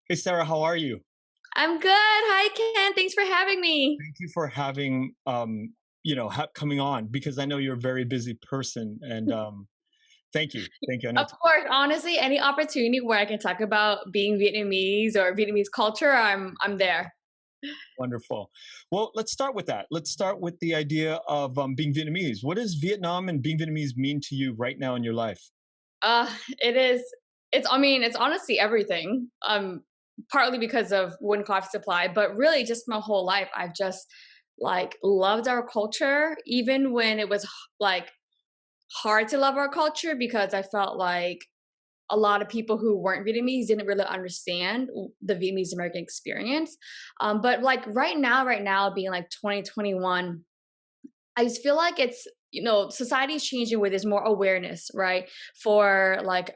Hey Sarah, how are you? I'm good. Hi, Ken. Thanks for having me. Thank you for having coming on because I know you're a very busy person and thank you. Thank you. I know Of it's course, honestly, any opportunity where I can talk about being Vietnamese or Vietnamese culture, I'm there. wonderful. Well, let's start with that. Let's start with the idea of being Vietnamese. What does Vietnam and being Vietnamese mean to you right now in your life? It is. It's honestly everything. Partly because of Nguyen Coffee Supply, but really just my whole life, I've just like loved our culture, even when it was like hard to love our culture because I felt like a lot of people who weren't Vietnamese didn't really understand the Vietnamese American experience. But like right now, being like 2021, I just feel like it's society is changing where there's more awareness, right, for like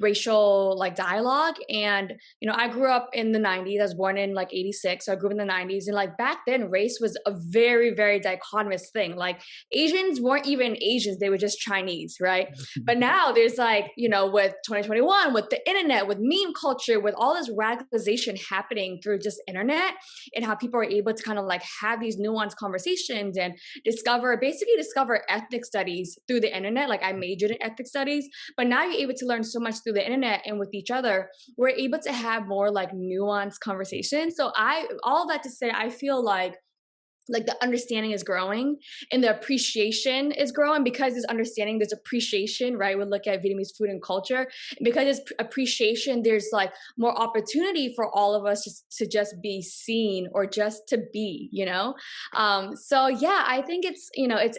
racial like dialogue. And I grew up in the 90s. I was born in like 86, so I grew up in the 90s. And like back then race was a very very dichotomous thing. Like Asians weren't even Asians, they were just Chinese, right? But now there's like with 2021, with the internet, with meme culture, with all this radicalization happening through just internet, and how people are able to kind of like have these nuanced conversations and discover ethnic studies through the internet. Like I majored in ethnic studies, but now you're able to learn so much through the internet and with each other. We're able to have more like nuanced conversations. So I all that to say, I feel like the understanding is growing and the appreciation is growing. Because there's understanding, there's appreciation, right? We look at Vietnamese food and culture, and because there's appreciation, there's like more opportunity for all of us just be seen or just to be. So yeah, I think it's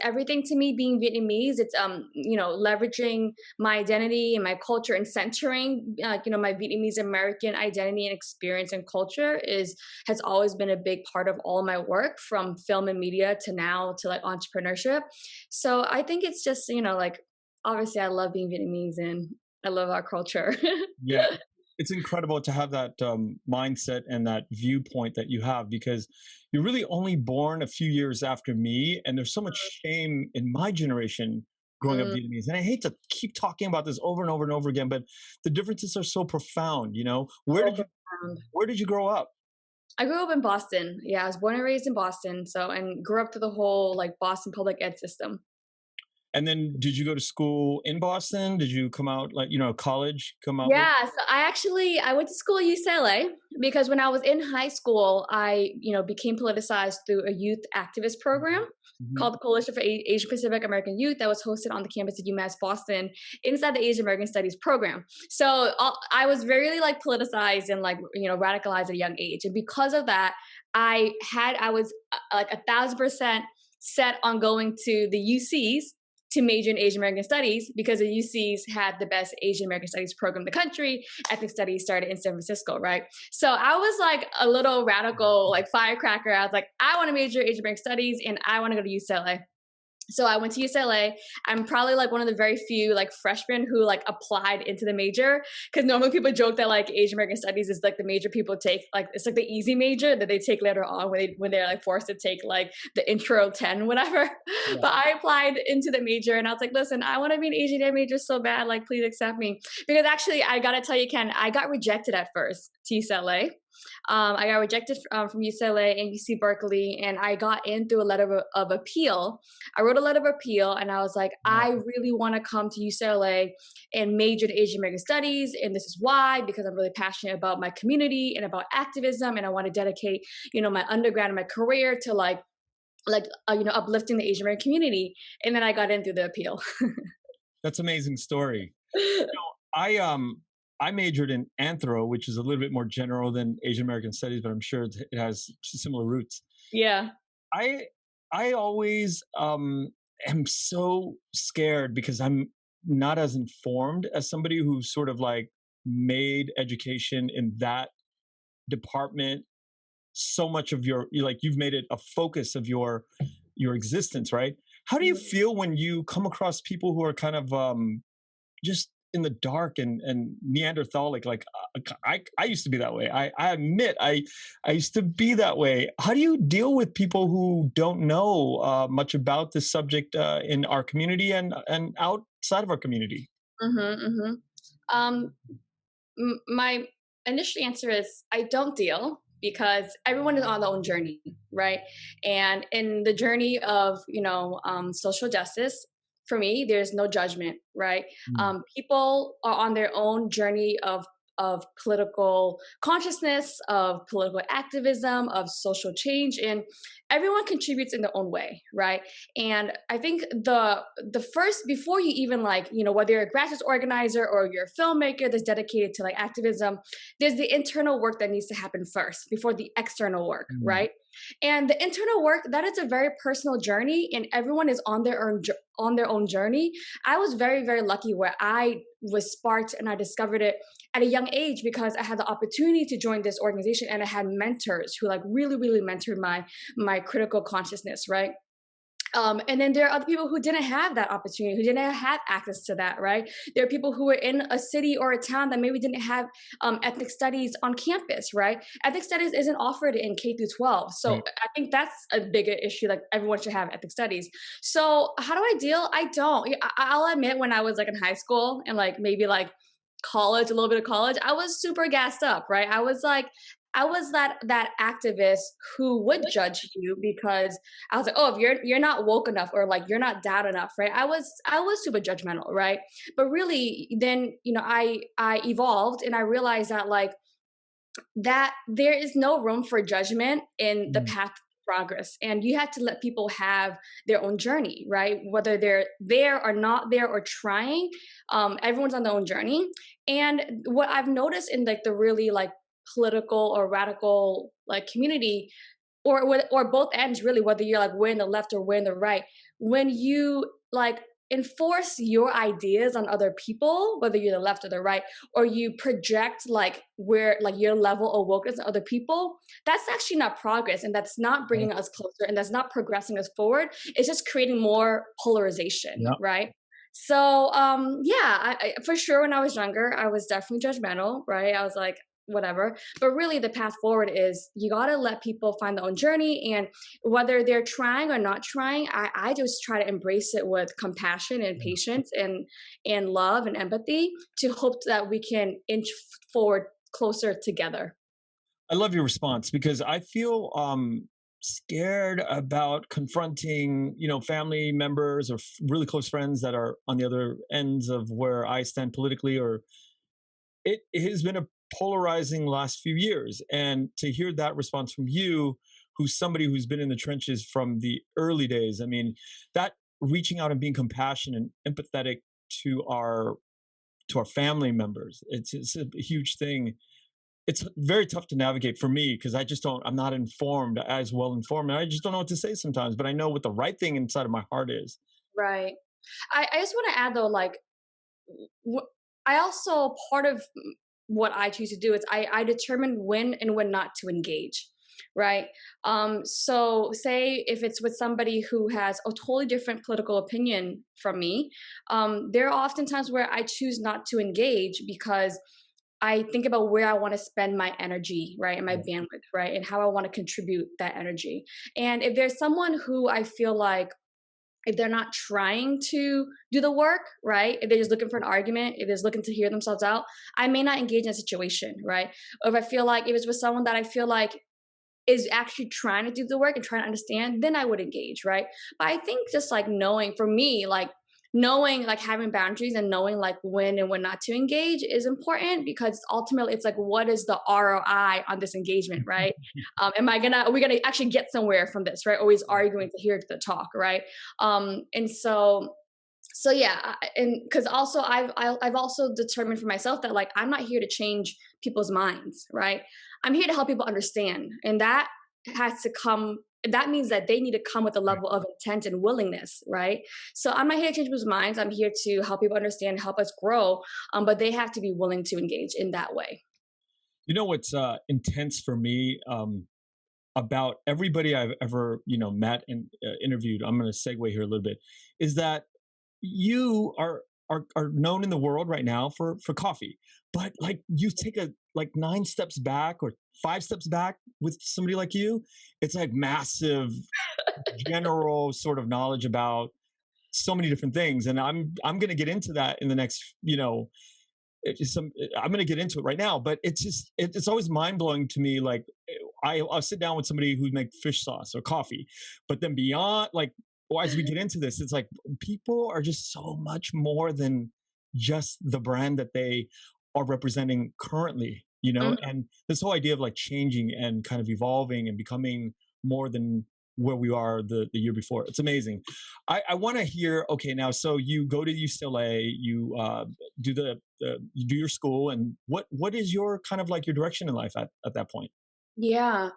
everything to me being Vietnamese. It's leveraging my identity and my culture and centering my Vietnamese American identity and experience and culture is has always been a big part of all my work, from film and media to now to like entrepreneurship. So I think it's just, like obviously I love being Vietnamese and I love our culture. Yeah, it's incredible to have that mindset and that viewpoint that you have because you're really only born a few years after me, and there's so much shame in my generation growing up Mm, Vietnamese. And I hate to keep talking about this over and over and over again, but the differences are so profound. so profound. Where did you grow up? I grew up in Boston. Yeah, I was born and raised in Boston. So, and grew up to the whole like Boston public ed system. And then did you go to school in Boston? Did you come out like college? Come out with? Yeah, so I went to school at UCLA because when I was in high school, I became politicized through a youth activist program Mhm. called the Coalition for Asian Pacific American Youth that was hosted on the campus of UMass Boston inside the Asian American Studies program. So I was very like politicized and like radicalized at a young age, and because of that, I was like 1,000% set on going to the UCs to major in Asian American Studies because the UCs had the best Asian American Studies program in the country. Ethnic Studies started in San Francisco, right? So I was like a little radical, like firecracker. I was like, I want to major in Asian American Studies and I want to go to UCLA. So I went to UCLA. I'm probably like one of the very few like freshmen who like applied into the major, because normally people joke that like Asian American Studies is like the major people take, like it's like the easy major that they take later on when they're like forced to take like the intro 10 whatever. Yeah. But I applied into the major and I was like, listen, I want to be an Asian Ed major so bad, like please accept me. Because actually I gotta tell you, Ken, I got rejected at first to UCLA. I got rejected from UCLA and UC Berkeley, and I got in through a letter of appeal. I wrote a letter of appeal, and I was like, I really want to come to UCLA and major in Asian American Studies, and this is why, because I'm really passionate about my community and about activism, and I want to dedicate, my undergrad and my career to uplifting the Asian American community. And then I got in through the appeal. That's an amazing story. I majored in anthro, which is a little bit more general than Asian American studies, but I'm sure it has similar roots. Yeah. I I always am so scared because I'm not as informed as somebody who sort of like made education in that department so much of like you've made it a focus of your existence, right? How do you feel when you come across people who are kind of just in the dark and Neanderthalic? Like I used to be that way. I admit I used to be that way. How do you deal with people who don't know much about this subject in our community and outside of our community? Mm-hmm, mm-hmm. Um, my initial answer is I don't deal because everyone is on their own journey, right? And in the journey of social justice, for me, there's no judgment, right? Mm, People are on their own journey of political consciousness, of political activism, of social change, and everyone contributes in their own way, right? And I think the first, before you even whether you're a grassroots organizer or you're a filmmaker that's dedicated to like activism, there's the internal work that needs to happen first before the external work, mm, right? And the internal work, that is a very personal journey, and everyone is on their own journey. I was very, very lucky where I was sparked and I discovered it at a young age because I had the opportunity to join this organization, and I had mentors who like really, really mentored my critical consciousness, right? And then there are other people who didn't have that opportunity, who didn't have access to that, right? There are people who were in a city or a town that maybe didn't have ethnic studies on campus, right? Ethnic studies isn't offered in K through 12. So right. I think that's a bigger issue. Like everyone should have ethnic studies. So how do I deal? I don't. I'll admit when I was like in high school and like maybe like college, a little bit of college, I was super gassed up, right? I was that activist who would judge you because I was like, oh, if you're not woke enough or like you're not down enough, right? I was super judgmental, right? But really, then I evolved and I realized that like that there is no room for judgment in the Mm, path to progress, and you have to let people have their own journey, right? Whether they're there or not there or trying, everyone's on their own journey. And what I've noticed in like the really like political or radical like community, or both ends really, whether you're like way in the left or way in the right, when you like enforce your ideas on other people, whether you're the left or the right, or you project like where like your level of wokeness on other people, that's actually not progress, and that's not right. bringing us closer, and that's not progressing us forward. It's just creating more polarization, Yeah. right? So yeah, for sure when I was younger I was definitely judgmental, right? I was like whatever. But really, the path forward is you got to let people find their own journey. And whether they're trying or not trying, I just try to embrace it with compassion and Yeah. patience and love and empathy to hope that we can inch forward closer together. I love your response because I feel scared about confronting, family members or really close friends that are on the other ends of where I stand politically, or it has been a polarizing last few years. And to hear that response from you, who's somebody who's been in the trenches from the early days, I mean, that reaching out and being compassionate and empathetic to our family members, it's a huge thing. It's very tough to navigate for me because I'm not informed, as well informed, and I just don't know what to say sometimes, but I know what the right thing inside of my heart is. Right. I just want to add though, like, wh- I also, part of what I choose to do is I determine when and when not to engage, right? So say if it's with somebody who has a totally different political opinion from me, there are often times where I choose not to engage because I think about where I want to spend my energy, right, and my Yeah. bandwidth, right, and how I want to contribute that energy. And if there's someone who I feel like if they're not trying to do the work, right? If they're just looking for an argument, if they're just looking to hear themselves out, I may not engage in a situation, right? Or if I feel like if it's with someone that I feel like is actually trying to do the work and trying to understand, then I would engage, right? But I think just like knowing, for me, like knowing, like having boundaries and knowing like when and when not to engage is important because ultimately it's like, what is the ROI on this engagement, right? Are we gonna actually get somewhere from this, right? Always arguing to hear the talk, right? And so yeah, and because also I've also determined for myself that like I'm not here to change people's minds, right? I'm here to help people understand, and that has to come. That means that they need to come with a Right. level of intent and willingness, right? So I'm not here to change people's minds. I'm here to help people understand, help us grow, but they have to be willing to engage in that way. You know what's intense for me, about everybody I've ever met and interviewed. I'm going to segue here a little bit. Is that you are known in the world right now for coffee, but like you take a like 9 steps back or 5 steps back with somebody like you, it's like massive general sort of knowledge about so many different things, and I'm going to get into that in the next I'm going to get into it right now, but it's just it's always mind blowing to me. Like I'll sit down with somebody who make fish sauce or coffee, but then beyond, like, well, as we get into this, it's like people are just so much more than just the brand that they are representing currently, you know. Mhm. And this whole idea of like changing and kind of evolving and becoming more than where we are the year before. It's amazing. I want to hear. Okay, now, so you go to UCLA, you do you do your school, and what is your kind of like your direction in life at that point? Yeah.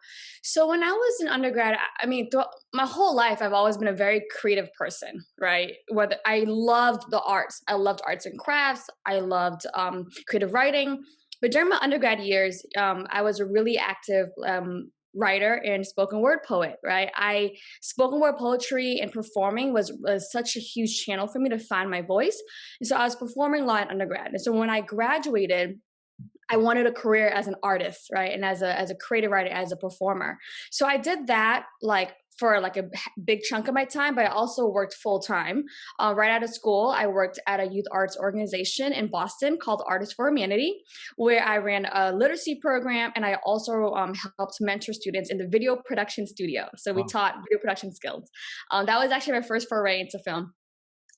So when I was an undergrad, I mean, my whole life, I've always been a very creative person, right? Whether I loved the arts, I loved arts and crafts, I loved creative writing. But during my undergrad years, I was a really active writer and spoken word poet, right? I spoken word poetry and performing was such a huge channel for me to find my voice. And so I was performing a lot in undergrad. And so when I graduated, I wanted a career as an artist, right? And as a creative writer, as a performer. So I did that like for like a big chunk of my time, but I also worked full time. Right out of school, I worked at a youth arts organization in Boston called Artists for Humanity, where I ran a literacy program and I also helped mentor students in the video production studio. So we Wow. taught video production skills. That was actually my first foray into film.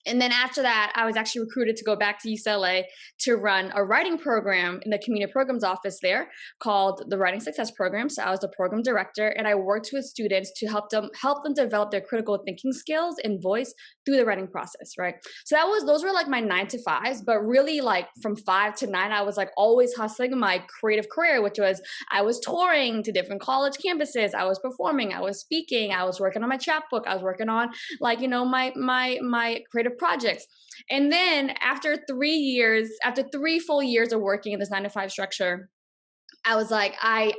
And then after that, I was actually recruited to go back to UCLA to run a writing program in the community programs office there called the Writing Success Program. So I was the program director, and I worked with students to help them develop their critical thinking skills and voice through the writing process, right? So those were like my 9 to 5s, but really like from 5 to 9, I was like always hustling my creative career, which was I was touring to different college campuses, I was performing, I was speaking, I was working on my chapbook, I was working on like my creative projects. And then after 3 years, after 3 full years of working in this 9 to 5 structure, I was like, I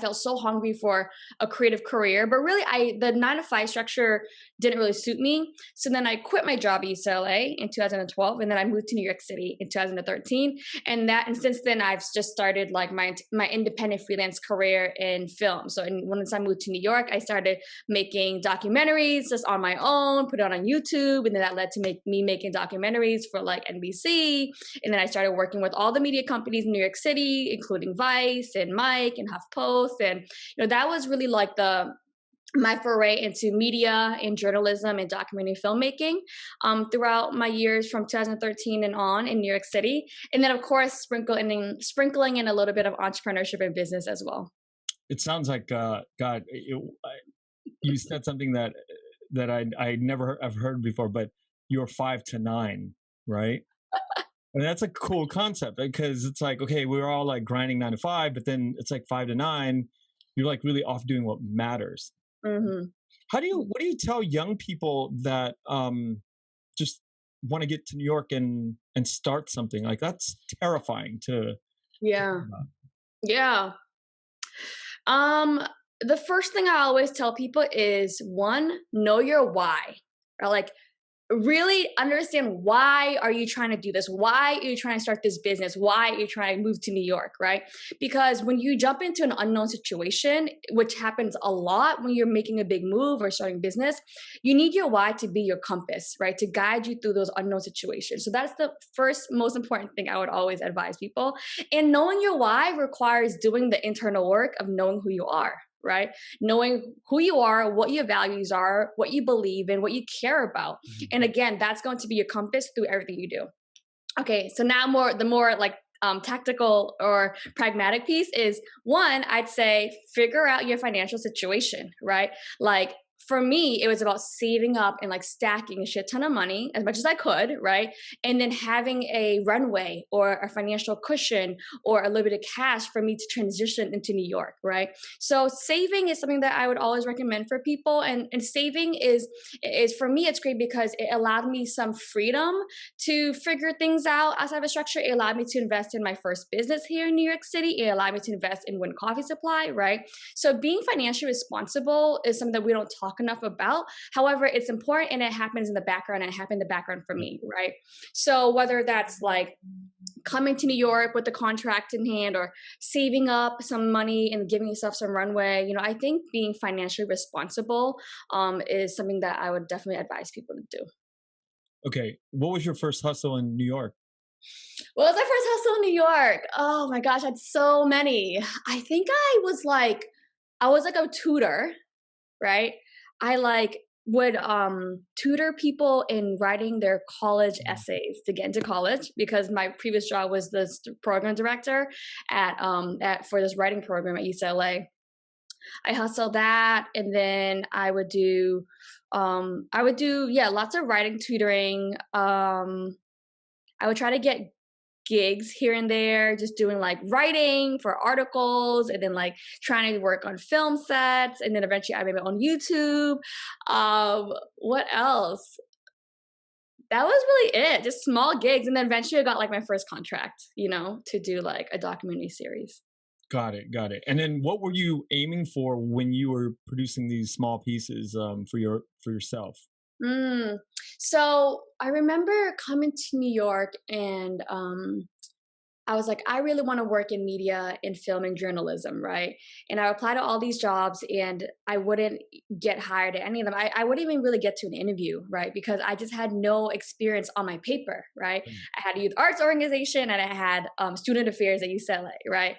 felt so hungry for a creative career, but really, the 9 to 5 structure didn't really suit me. So then I quit my job at UCLA in 2012, and then I moved to New York City in 2013. And since then, I've just started like my independent freelance career in film. So once I moved to New York, I started making documentaries just on my own, put it on YouTube, and then that led to me making documentaries for like NBC, and then I started working with all the media companies in New York City, including Vice and Mike and HuffPost. And that was really like my foray into media and journalism and documentary filmmaking throughout my years from 2013 and on in New York City. And then of course sprinkling in a little bit of entrepreneurship and business as well. It sounds like God. You said something that I never have heard before, but you're 5 to 9, right? And that's a cool concept because it's like, okay, we're all like grinding 9 to 5, but then it's like 5 to 9. You're like really off doing what matters. Hmm. What do you tell young people that just want to get to New York and start something? Like that's terrifying to Yeah. Yeah. Um, the first thing I always tell people is one, know your why. Or like really understand why are you trying to do this? Why are you trying to start this business? Why are you trying to move to New York, right? Because when you jump into an unknown situation, which happens a lot when you're making a big move or starting business, you need your why to be your compass, right? To guide you through those unknown situations. So that's the first most important thing I would always advise people. And knowing your why requires doing the internal work of knowing who you are, right? Knowing who you are, what your values are, what you believe in, what you care about. And again, that's going to be your compass through everything you do. Okay, so now the more like tactical or pragmatic piece is one, I'd say figure out your financial situation, right? Like for me, it was about saving up and like stacking a shit ton of money as much as I could, right? And then having a runway or a financial cushion or a little bit of cash for me to transition into New York, right? So saving is something that I would always recommend for people. And saving is for me, it's great because it allowed me some freedom to figure things out outside of a structure. It allowed me to invest in my first business here in New York City. It allowed me to invest in Nguyen Coffee Supply, right? So being financially responsible is something that we don't talk enough about. However, it's important and it happens in the background, and it happened in the background for me, right? So whether that's like coming to New York with the contract in hand or saving up some money and giving yourself some runway, I think being financially responsible is something that I would definitely advise people to do. Okay, what was your first hustle in New York? What was my first hustle in New York? Oh my gosh, I had so many. I think I was like a tutor, right? I like would tutor people in writing their college Mm. essays to get into college because my previous job was the program director at for this writing program at UCLA. I hustled that, and then I would do yeah, lots of writing tutoring. I would try to get gigs here and there, just doing like writing for articles and then like trying to work on film sets. And then eventually I made my own YouTube. What else? That was really it, just small gigs. And then eventually I got like my first contract, to do like a documentary series. Got it, got it. And then what were you aiming for when you were producing these small pieces for yourself? Mm. So I remember coming to New York and I was like, I really want to work in media and film and journalism, right? And I applied to all these jobs and I wouldn't get hired at any of them. I wouldn't even really get to an interview, right? Because I just had no experience on my paper, right? Mm. I had a youth arts organization and I had student affairs at UCLA, right?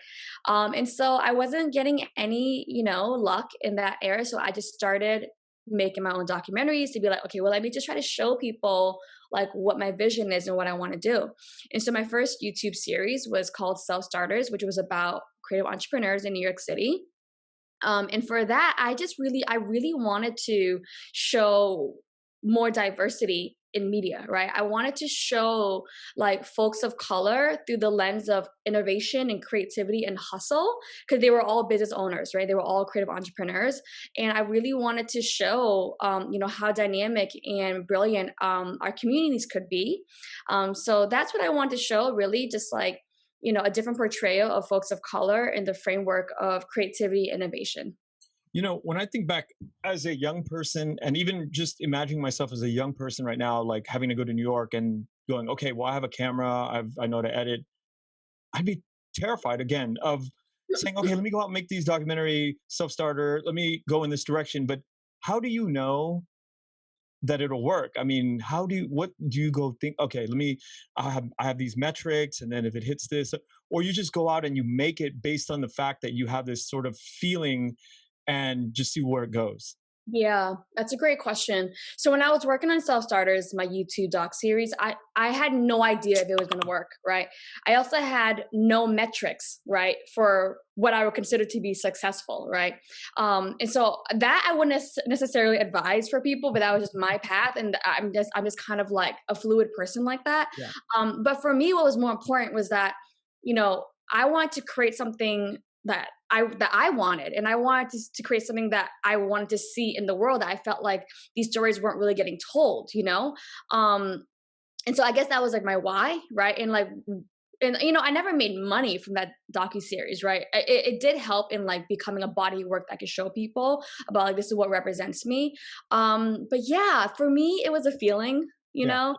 And so I wasn't getting any, luck in that area. So I just started making my own documentaries to be like, okay, well, let me just try to show people like what my vision is and what I want to do. And so my first YouTube series was called Self Starters, which was about creative entrepreneurs in New York City. And for that, I really wanted to show more diversity in media, right? I wanted to show like folks of color through the lens of innovation and creativity and hustle, because they were all business owners, right? They were all creative entrepreneurs. And I really wanted to show, how dynamic and brilliant our communities could be. So that's what I wanted to show, really, just like, a different portrayal of folks of color in the framework of creativity and innovation. When I think back as a young person, and even just imagining myself as a young person right now, like having to go to New York and going, okay, well, I have a camera, I know to edit. I'd be terrified again of saying, okay, let me go out and make these documentary self starter. Let me go in this direction. But how do you know that it'll work? I mean, what do you go think? Okay, I have these metrics, and then if it hits this, or you just go out and you make it based on the fact that you have this sort of feeling and just see where it goes. Yeah, that's a great question. So when I was working on Self Starters, my YouTube doc series, I had no idea if it was going to work, right? I also had no metrics, right, for what I would consider to be successful, right? And so that I wouldn't necessarily advise for people, but that was just my path, and I'm just kind of like a fluid person like that. Yeah. But for me, what was more important was that, I wanted to create something that I wanted, and I wanted to create something that I wanted to see in the world, that I felt like these stories weren't really getting told. Um and so I guess that was like my why, right? And I never made money from that docu series, right? It did help in like becoming a body of work that I could show people about like this is what represents me. But yeah, for me it was a feeling, you Yeah. know.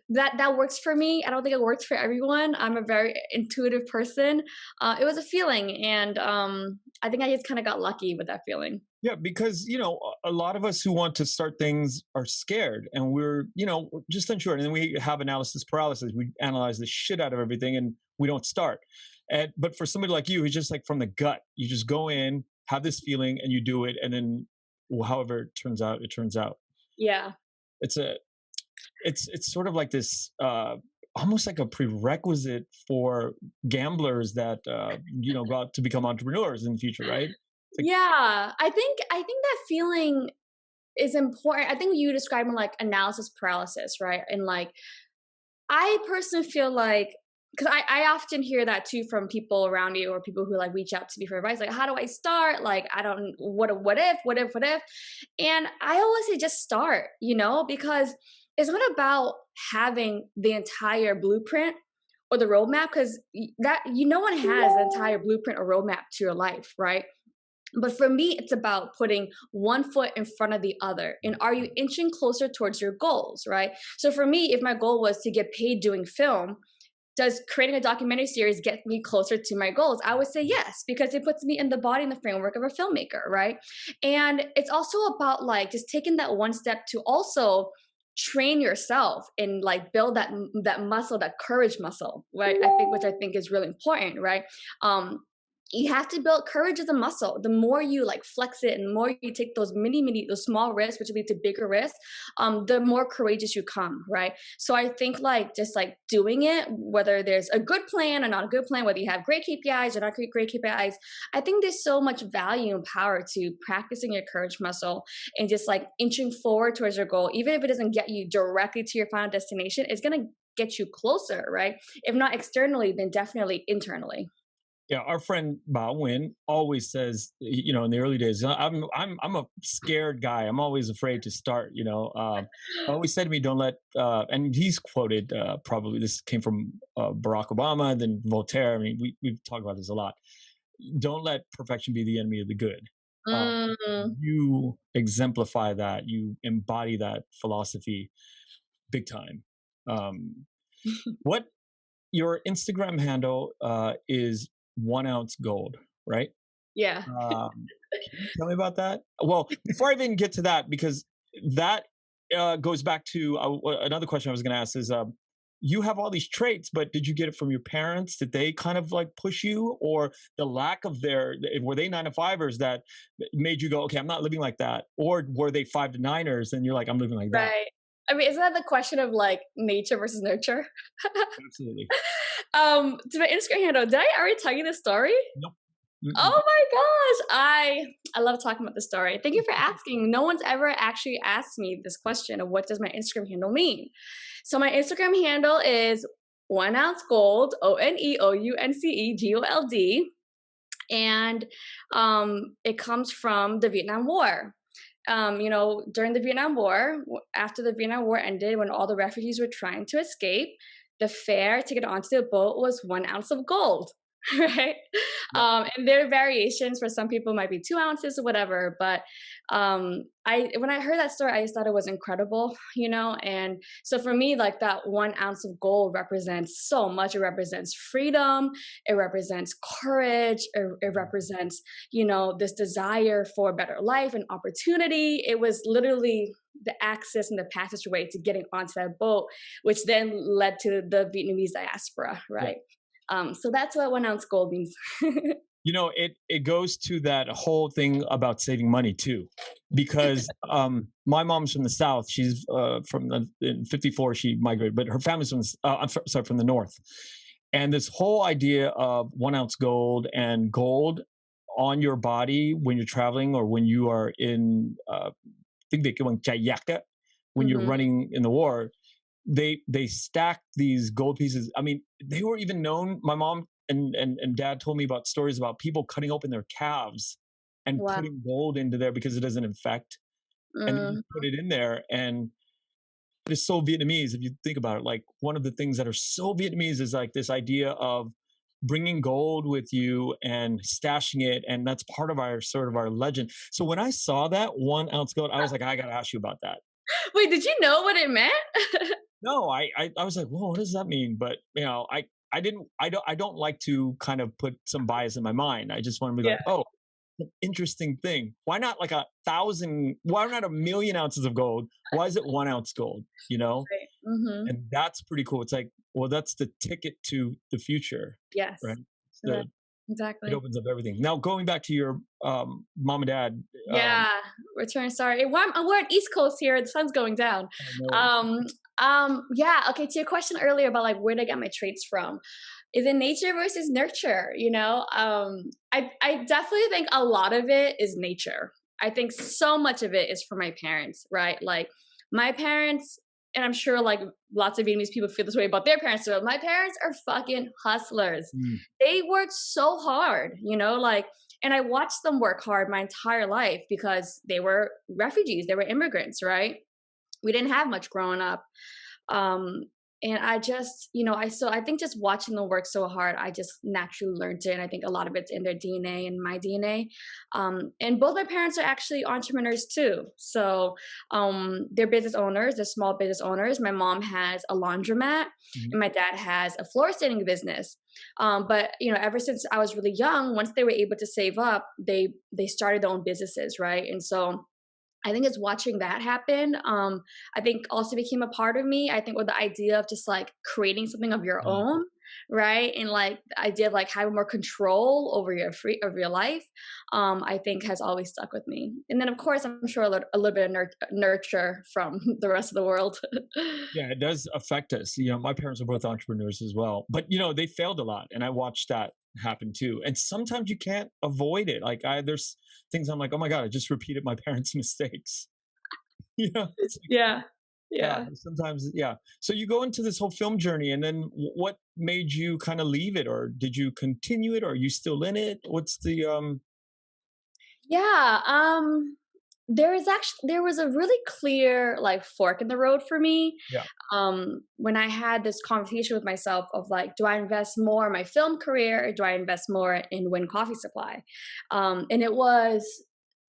That works for me. I don't think it works for everyone. I'm a very intuitive person. It was a feeling, and I think I just kind of got lucky with that feeling. Yeah, because a lot of us who want to start things are scared, and we're just unsure, and then we have analysis paralysis. We analyze the shit out of everything, and we don't start. But for somebody like you, who's just like from the gut, you just go in, have this feeling, and you do it, and then however it turns out, it turns out. Yeah. It's a it's sort of like this. Almost like a prerequisite for gamblers that go out to become entrepreneurs in the future, right? It's like, Yeah, I think that feeling is important. I think you describing like analysis paralysis, right? And like I personally feel like, because I often hear that too from people around you or people who like reach out to me for advice, like how do I start? Like I don't what if? And I always say just start, because it's not about having the entire blueprint or the roadmap, because that no one has the entire blueprint or roadmap to your life, right? But for me, it's about putting one foot in front of the other. And are you inching closer towards your goals, right? So for me, if my goal was to get paid doing film, does creating a documentary series get me closer to my goals? I would say yes, because it puts me in the body and the framework of a filmmaker, right? And it's also about like just taking that one step to also train yourself and like build that muscle, that courage muscle, right? I think, which I think is really important, right? um you have to build courage as a muscle. The more you like flex it and the more you take those those small risks, which lead to bigger risks, the more courageous you come, right? So I think like just like doing it, whether there's a good plan or not a good plan, whether you have great KPIs or not great KPIs, I think there's so much value and power to practicing your courage muscle and just like inching forward towards your goal. Even if it doesn't get you directly to your final destination, it's going to get you closer, right? If not externally, then definitely internally. Yeah, our friend Bao Nguyen always says, in the early days, I'm a scared guy. I'm always afraid to start. Always said to me, "Don't let." And he's quoted, probably this came from Barack Obama, then Voltaire. I mean, we've talked about this a lot. Don't let perfection be the enemy of the good. Uh, Mm, you exemplify that. You embody that philosophy big time. Um, what your Instagram handle is 1 ounce gold, right? yeah. Can you tell me about that? Well, before I even get to that, because that goes back to another question I was going to ask is, you have all these traits, but did you get it from your parents? Did they kind of like push you, or the lack of were they 9 to 5ers that made you go, okay, I'm not living like that, or were they 5 to 9ers and you're like, I'm living like that? Right. I mean, isn't that the question of like nature versus nurture? Absolutely. To my Instagram handle, did I already tell you this story? Nope. Mm-mm. Oh my gosh, I love talking about this story. Thank you for asking. No one's ever actually asked me this question of what does my Instagram handle mean. So my Instagram handle is 1 ounce gold, ONEOUNCEGOLD, and it comes from the Vietnam War. During the Vietnam War, after the Vietnam War ended, when all the refugees were trying to escape, the fare to get onto the boat was 1 ounce of gold, right? Yep. And there are variations. For some people, it might be 2 ounces or whatever. But I when I heard that story, I just thought it was incredible, And so for me, like that 1 ounce of gold represents so much. It represents freedom. It represents courage. It represents, this desire for a better life and opportunity. It was literally the access and the passageway to getting onto that boat, which then led to the Vietnamese diaspora, Yeah. right? So that's what 1 ounce gold means. It goes to that whole thing about saving money too, because my mom's from the South. She's in '54 she migrated, but her family's from the North. And this whole idea of 1 ounce gold and gold on your body when you're traveling or when you are in, I think they call them chayaka, when you're Hmm. running in the war, they stacked these gold pieces. I mean, they were even known. My mom and dad told me about stories about people cutting open their calves and Wow. putting gold into there because it doesn't infect, and then you Mm, put it in there. And it's so Vietnamese if you think about it. Like one of the things that are so Vietnamese is like this idea of bringing gold with you and stashing it, and that's part of our sort of our legend. So when I saw that 1 ounce gold, I was like, I got to ask you about that. wait, did you know what it meant? No, I was like, "Whoa, what does that mean?" But, I don't like to kind of put some bias in my mind. I just wanna be Yeah. like, "Oh, an interesting thing. Why not like 1,000 why not 1,000,000 ounces of gold? Why is it 1 ounce gold?" You know? Right. Hmm. And that's pretty cool. It's like, well, that's the ticket to the future, Yes. right? It's Yeah. it Exactly. opens up everything. Now going back to your, mom and dad, Yeah. Return. Sorry. We're on East Coast here. The sun's going down. no worries. Um. Yeah. Okay. To your question earlier about like where did I get my traits from? Is it nature versus nurture? I definitely think a lot of it is nature. I think so much of it is from my parents, right? Like my parents, and I'm sure like lots of Vietnamese people feel this way about their parents. So my parents are fucking hustlers. Mm, They work so hard, like, and I watched them work hard my entire life because they were refugees, they were immigrants, right? We didn't have much growing up. Um, and I just, I think just watching them work so hard, I just naturally learned it. And I think a lot of it's in their DNA and my DNA. And both my parents are actually entrepreneurs too. So they're business owners, they're small business owners. My mom has a laundromat mhm. and my dad has a floor standing business. But ever since I was really young, once they were able to save up, they started their own businesses, right? And so I think it's watching that happen. I think also became a part of me. I think with the idea of just like creating something of your Yeah. own, right? And like the idea of like having more control over your life, I think has always stuck with me. And then of course, I'm sure a little bit of nurture from the rest of the world. Yeah, it does affect us. My parents were both entrepreneurs as well, but they failed a lot, and I watched that happen too. And sometimes you can't avoid it. Like there's things I'm like, oh my god, I just repeated my parents' mistakes. It's like, Yeah. yeah, Yeah. sometimes, yeah. So you go into this whole film journey, and then what made you kind of leave it, or did you continue it, or are you still in it? What's the Yeah, there was a really clear like fork in the road for me Yeah. when I had this conversation with myself of like, do I invest more in my film career or do I invest more in Nguyen Coffee Supply? And it was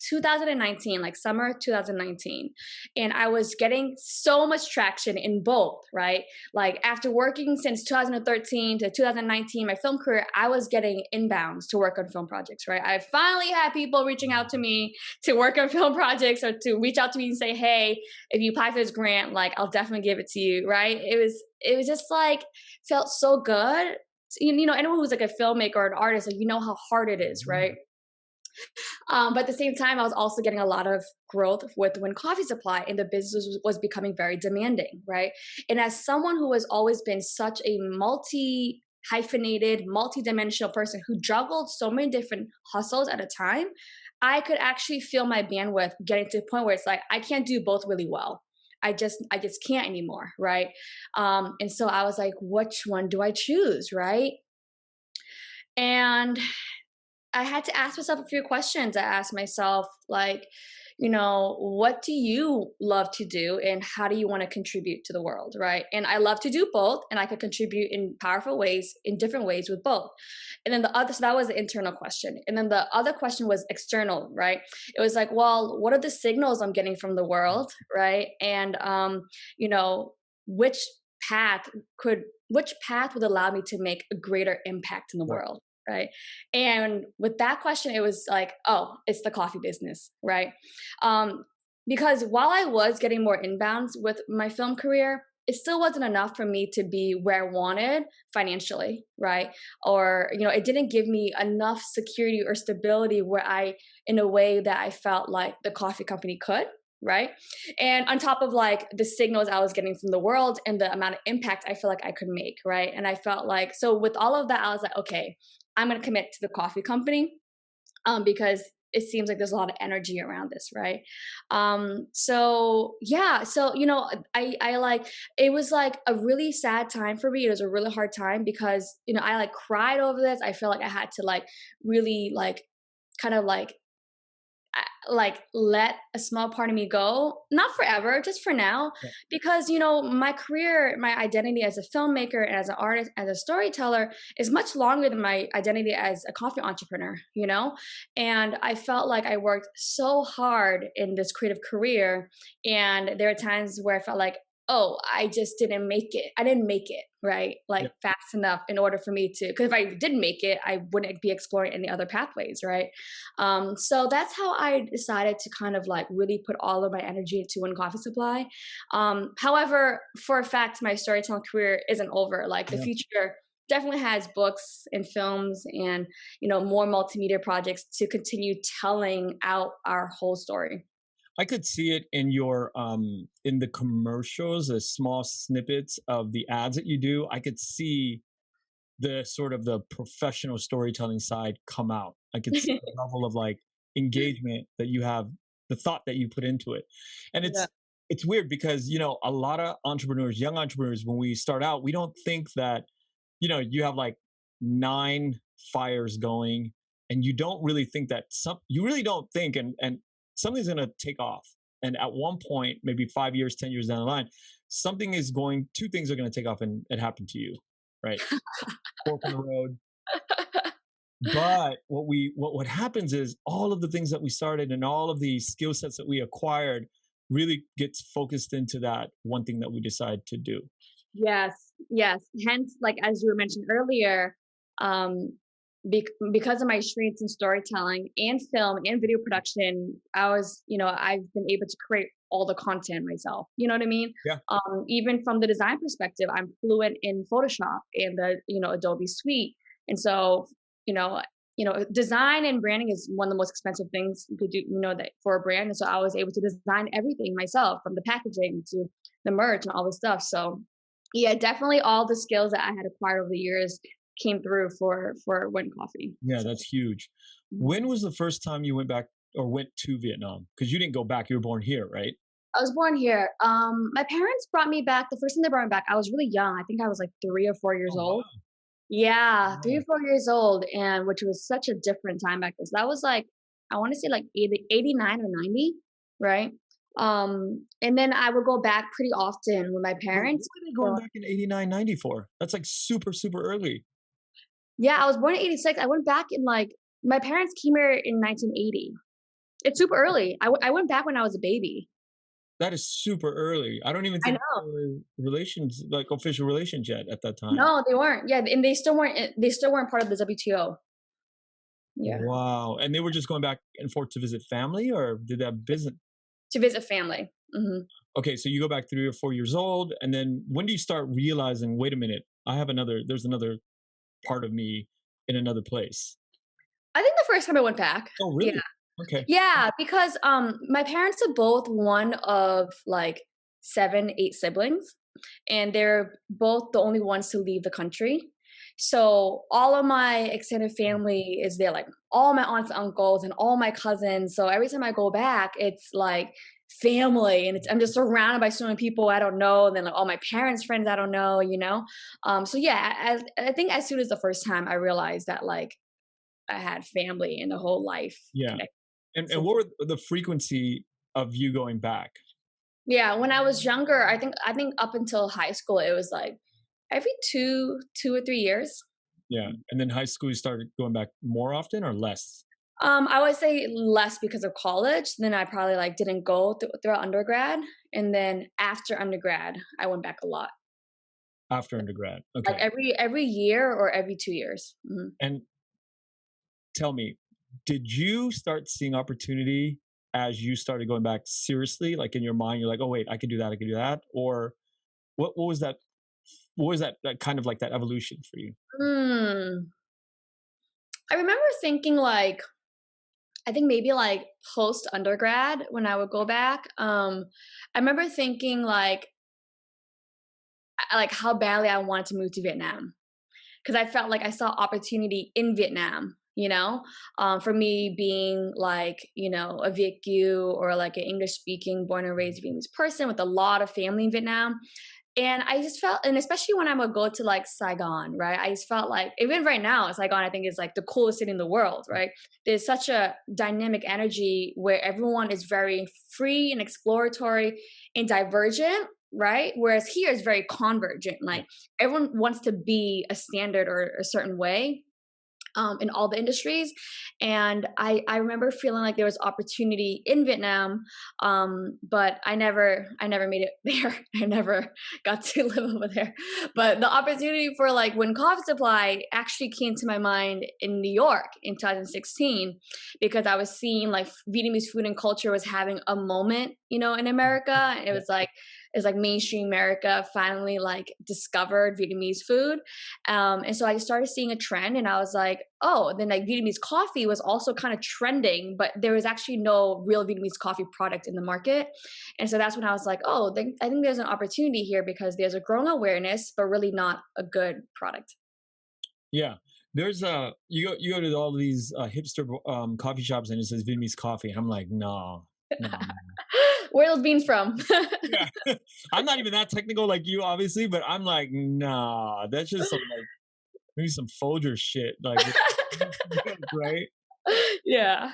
2019, like summer 2019. And I was getting so much traction in both, right? Like after working since 2013 to 2019, my film career, I was getting inbounds to work on film projects, right? I finally had people reaching out to me to work on film projects or to reach out to me and say, hey, if you apply for this grant, like I'll definitely give it to you, right? It was just like felt so good. Anyone who's like a filmmaker or an artist, like how hard it is, right? But at the same time, I was also getting a lot of growth with When Coffee Supply, and the business was becoming very demanding, right? And as someone who has always been such a hyphenated, multi-dimensional person who juggled so many different hustles at a time, I could actually feel my bandwidth getting to a point where it's like I can't do both really well. I just can't anymore, right? And so I was like, which one do I choose, right? And I had to ask myself a few questions. I asked myself, like, what do you love to do and how do you want to contribute to the world, right? And I love to do both, and I could contribute in powerful ways, in different ways with both. And then so that was the internal question. And then the other question was external, right? It was like, well, what are the signals I'm getting from the world, right? And, you know, which path which path would allow me to make a greater impact in the Right. world? Right. And with that question, it was like, oh, it's the coffee business. Right. Um, because while I was getting more inbounds with my film career, it still wasn't enough for me to be where I wanted financially. Right. Or, it didn't give me enough security or stability in a way that I felt like the coffee company could. Right. And on top of like the signals I was getting from the world and the amount of impact I feel like I could make. Right. And I felt like, so with all of that, I was like, okay, I'm going to commit to the coffee company because it seems like there's a lot of energy around this, right? So yeah, so I like it was like a really sad time for me. It was a really hard time because I like cried over this. I feel like I had to like really like kind of like let a small part of me go, not forever, just for now, Yeah. because my career, my identity as a filmmaker and as an artist, as a storyteller is much longer than my identity as a coffee entrepreneur, and I felt like I worked so hard in this creative career, and there are times where I felt like, oh, I just didn't make it. I didn't make it, right? Yeah. Like fast enough in order for me to, because if I did make it, I wouldn't be exploring any other pathways, right? So that's how I decided to kind of like really put all of my energy into One Coffee Supply. However, for a fact, my storytelling career isn't over. Like the Yeah. future definitely has books and films and more multimedia projects to continue telling out our whole story. I could see it in your in the commercials, the small snippets of the ads that you do. I could see the sort of the professional storytelling side come out. I could see the level of like engagement that you have, the thought that you put into it. And Yeah. it's weird because a lot of entrepreneurs, young entrepreneurs, when we start out, we don't think that you have like 9 fires going, and you don't really think that you really don't think and something's going to take off. And at one point, maybe 5 years, 10 years down the line, two things are going to take off, and it happened to you, right? Fork in the road. But what happens is all of the things that we started and all of the skill sets that we acquired really gets focused into that one thing that we decide to do. Yes, yes. Hence, like as you were mentioned earlier, um, because of my experience in storytelling and film and video production, I've been able to create all the content myself. You know what I mean? Yeah. Even from the design perspective, I'm fluent in Photoshop and the Adobe Suite, and so you know. Design and branding is one of the most expensive things you could do, that for a brand. And so I was able to design everything myself, from the packaging to the merch and all this stuff. So yeah, definitely all the skills that I had acquired over the years came through for Nguyen Coffee. Yeah, So, that's huge. mhm. When was the first time you went back or went to Vietnam? Because you didn't go back, you were born here, right? I was born here. My parents brought me back. The first time they brought me back, I was really young. I think I was like 3 or 4 years Oh, old. wow. Yeah, three or Wow. 4 years old, and which was such a different time back then. So that was like, I want to say like 89 or 90, right? And then I would go back pretty often with my Wait, what parents. were they going So back in 89, 90 for? That's like super, super early. yeah, I was born in '86. I went back in like, my parents came here in 1980. It's super early. I went back when I was a baby. That is super early. I don't even I think know. there were relations, like official relations yet at that time. No, they weren't. Yeah, and they still weren't part of the WTO. Yeah, Wow. And they were just going back and forth to visit family, or did they have business? to visit family. Okay, so you go back 3 or 4 years old, and then when do you start realizing, wait a minute, there's another part of me in another place? I think the first time I went back. Oh, Yeah. really? Okay. Yeah, because my parents are both one of like 7, 8 siblings, and they're both the only ones to leave the country. So all of my extended family is there, like all my aunts and uncles and all my cousins. So every time I go back, it's like family, and I'm just surrounded by so many people I don't know, and then like all my parents' friends I don't know. So yeah, I think as soon as the first time I realized that like I had family and the whole life Yeah. connected. And So what were the frequency of you going back? yeah, when I was younger, I think up until high school, it was like every 2 or 3 years. Yeah. And then high school, you started going back more often or less I would say less because of college. Then I probably like didn't go throughout undergrad, and then after undergrad, I went back a lot, after undergrad? like Okay. every year or every 2 years. And tell me, did you start seeing opportunity as you started going back seriously? Like in your mind, you're like, oh, wait, I could do that. I could do that. Or what was that? What was that kind of like that evolution for you? Hmm. I remember thinking like, I think maybe like post undergrad when I would go back. I remember thinking like how badly I wanted to move to Vietnam, because I felt like I saw opportunity in Vietnam. For me being like a Viet Kieu, or like an English speaking, born and raised Vietnamese person with a lot of family in Vietnam. And I just felt, and especially when I would go to like Saigon, right? I just felt like, even right now, Saigon, I think is like the coolest city in the world, right? There's such a dynamic energy where everyone is very free and exploratory and divergent, right? Whereas here is very convergent. Yeah. Like everyone wants to be a standard or a certain way, in all the industries. And I remember feeling like there was opportunity in Vietnam, but I never made it there. I never got to live over there. But the opportunity for like Nguyen Coffee Supply actually came to my mind in New York in 2016, because I was seeing like Vietnamese food and culture was having a moment, in America. It Yeah. was like mainstream America finally like discovered Vietnamese food. And so I started seeing a trend, and I was like, oh, then like Vietnamese coffee was also kind of trending, but there was actually no real Vietnamese coffee product in the market. And so that's when I was like, oh, then I think there's an opportunity here, because there's a growing awareness, but really not a good product. Yeah. There's you go to all these hipster coffee shops and it says Vietnamese coffee. And I'm like, no, no, no. Where are those beans from? Yeah. I'm not even that technical like you, obviously, but I'm like, nah, that's just some like maybe some Folger shit, like with milk, right? Yeah.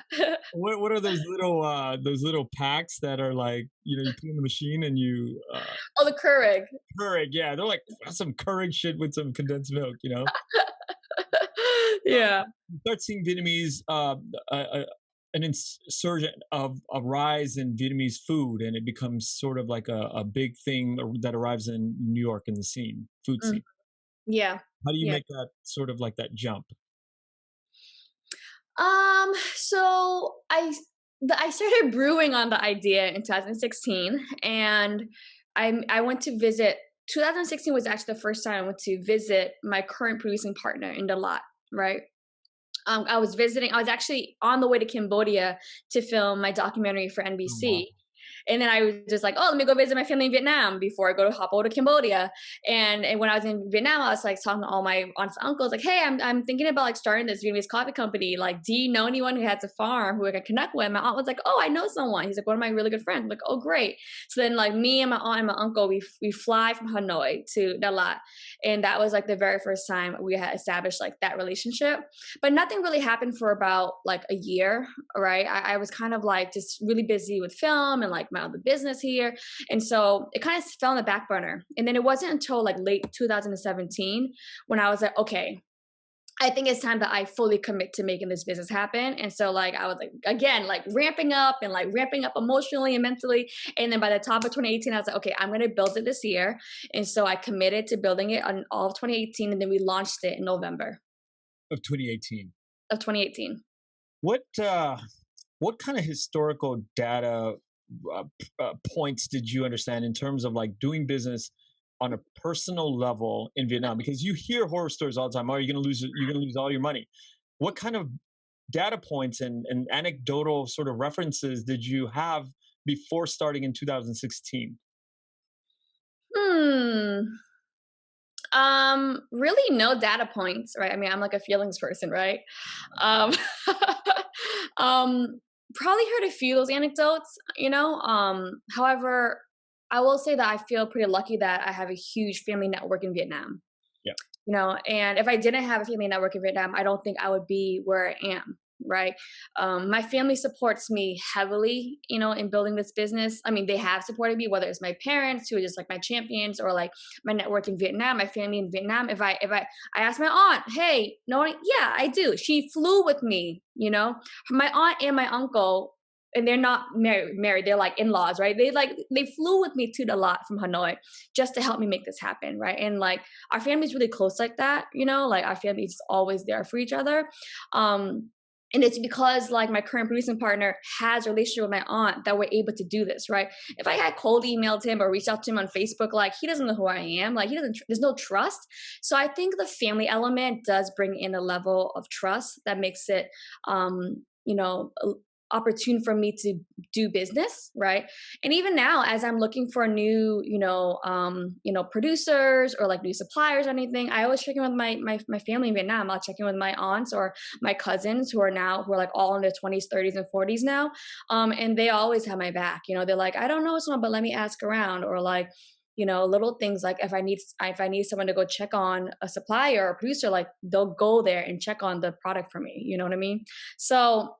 What are those little packs that are like, you put in the machine and you Oh, the Keurig. Keurig, yeah, they're like some Keurig shit with some condensed milk. Yeah. You start seeing Vietnamese an insurgent of a rise in Vietnamese food, and it becomes sort of like a big thing that arrives in New York in the food Mm, scene. yeah. How do you Yeah. make that sort of like that jump? So I started brewing on the idea in 2016, and I went to visit. 2016 was actually the first time I went to visit my current producing partner in the lot, right? I was visiting. I was actually on the way to Cambodia to film my documentary for Oh, wow. NBC. And then I was just like, oh, let me go visit my family in Vietnam before I go to hop over to Cambodia. And when I was in Vietnam, I was like talking to all my aunts and uncles, like, hey, I'm thinking about like starting this Vietnamese coffee company. Like, do you know anyone who has a farm who I can connect with? My aunt was like, oh, I know someone. He's like one of my really good friends. I'm like, oh, great. So then like me and my aunt and my uncle, we fly from Hanoi to Dalat. And that was like the very first time we had established like that relationship. But nothing really happened for about like a year, right? I was kind of like just really busy with film and like my other business here. And so it kind of fell on the back burner. And then it wasn't until like late 2017 when I was like, okay, I think it's time that I fully commit to making this business happen. And so like I was like again like ramping up and like ramping up emotionally and mentally. And then by the top of 2018, I was like, okay, I'm gonna build it this year. And so I committed to building it on all of 2018, and then we launched it in November Of 2018. of 2018. What what kind of historical data points did you understand in terms of like doing business on a personal level in Vietnam? Because you hear horror stories all the time. Oh, you're gonna lose all your money. What kind of data points and anecdotal sort of references did you have before starting in 2016? Hmm. Really no data points, right? I mean, I'm like a feelings person, right? Um, Probably heard a few of those anecdotes, you know. However, I will say that I feel pretty lucky that I have a huge family network in Vietnam, Yeah. you know. And if I didn't have a family network in Vietnam, I don't think I would be where I am, right? My family supports me heavily, you know, in building this business. I mean, they have supported me, whether it's my parents who are just like my champions, or like my network in Vietnam, my family in Vietnam. I asked my aunt, hey, no, yeah, I do. She flew with me, you know. My aunt and my uncle, and they're not married, they're like in-laws, right? They flew with me to the lot from Hanoi just to help me make this happen, right? And like our family's really close like that, you know, like our family's always there for each other. um and it's because like my current producing partner has a relationship with my aunt that we're able to do this, right? If I had cold emailed him or reached out to him on Facebook, like he doesn't know who I am, like he doesn't, there's no trust. So I think the family element does bring in a level of trust that makes it, you know, opportune for me to do business, right? And even now, as I'm looking for new, you know, producers or like new suppliers or anything, I always check in with my family in Vietnam. I'll check in with my aunts or my cousins who are like all in their 20s, 30s, and 40s now, and they always have my back. You know, they're like, I don't know someone, but let me ask around, or like, you know, little things like if I need someone to go check on a supplier or a producer, like they'll go there and check on the product for me. You know what I mean? So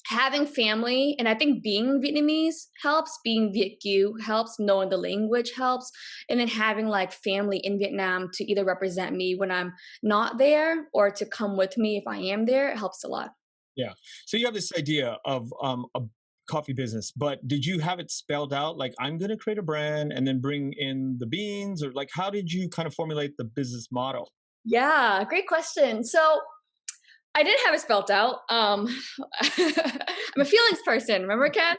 having family, and I think being Vietnamese helps, being Viet Kieu helps, knowing the language helps, and then having like family in Vietnam to either represent me when I'm not there or to come with me if I am there, it helps a lot. Yeah. So you have this idea of a coffee business, but did you have it spelled out? Like, I'm going to create a brand and then bring in the beans, or like, how did you kind of formulate the business model? Yeah, great question. So I did have it spelt out. I'm a feelings person, remember, Ken?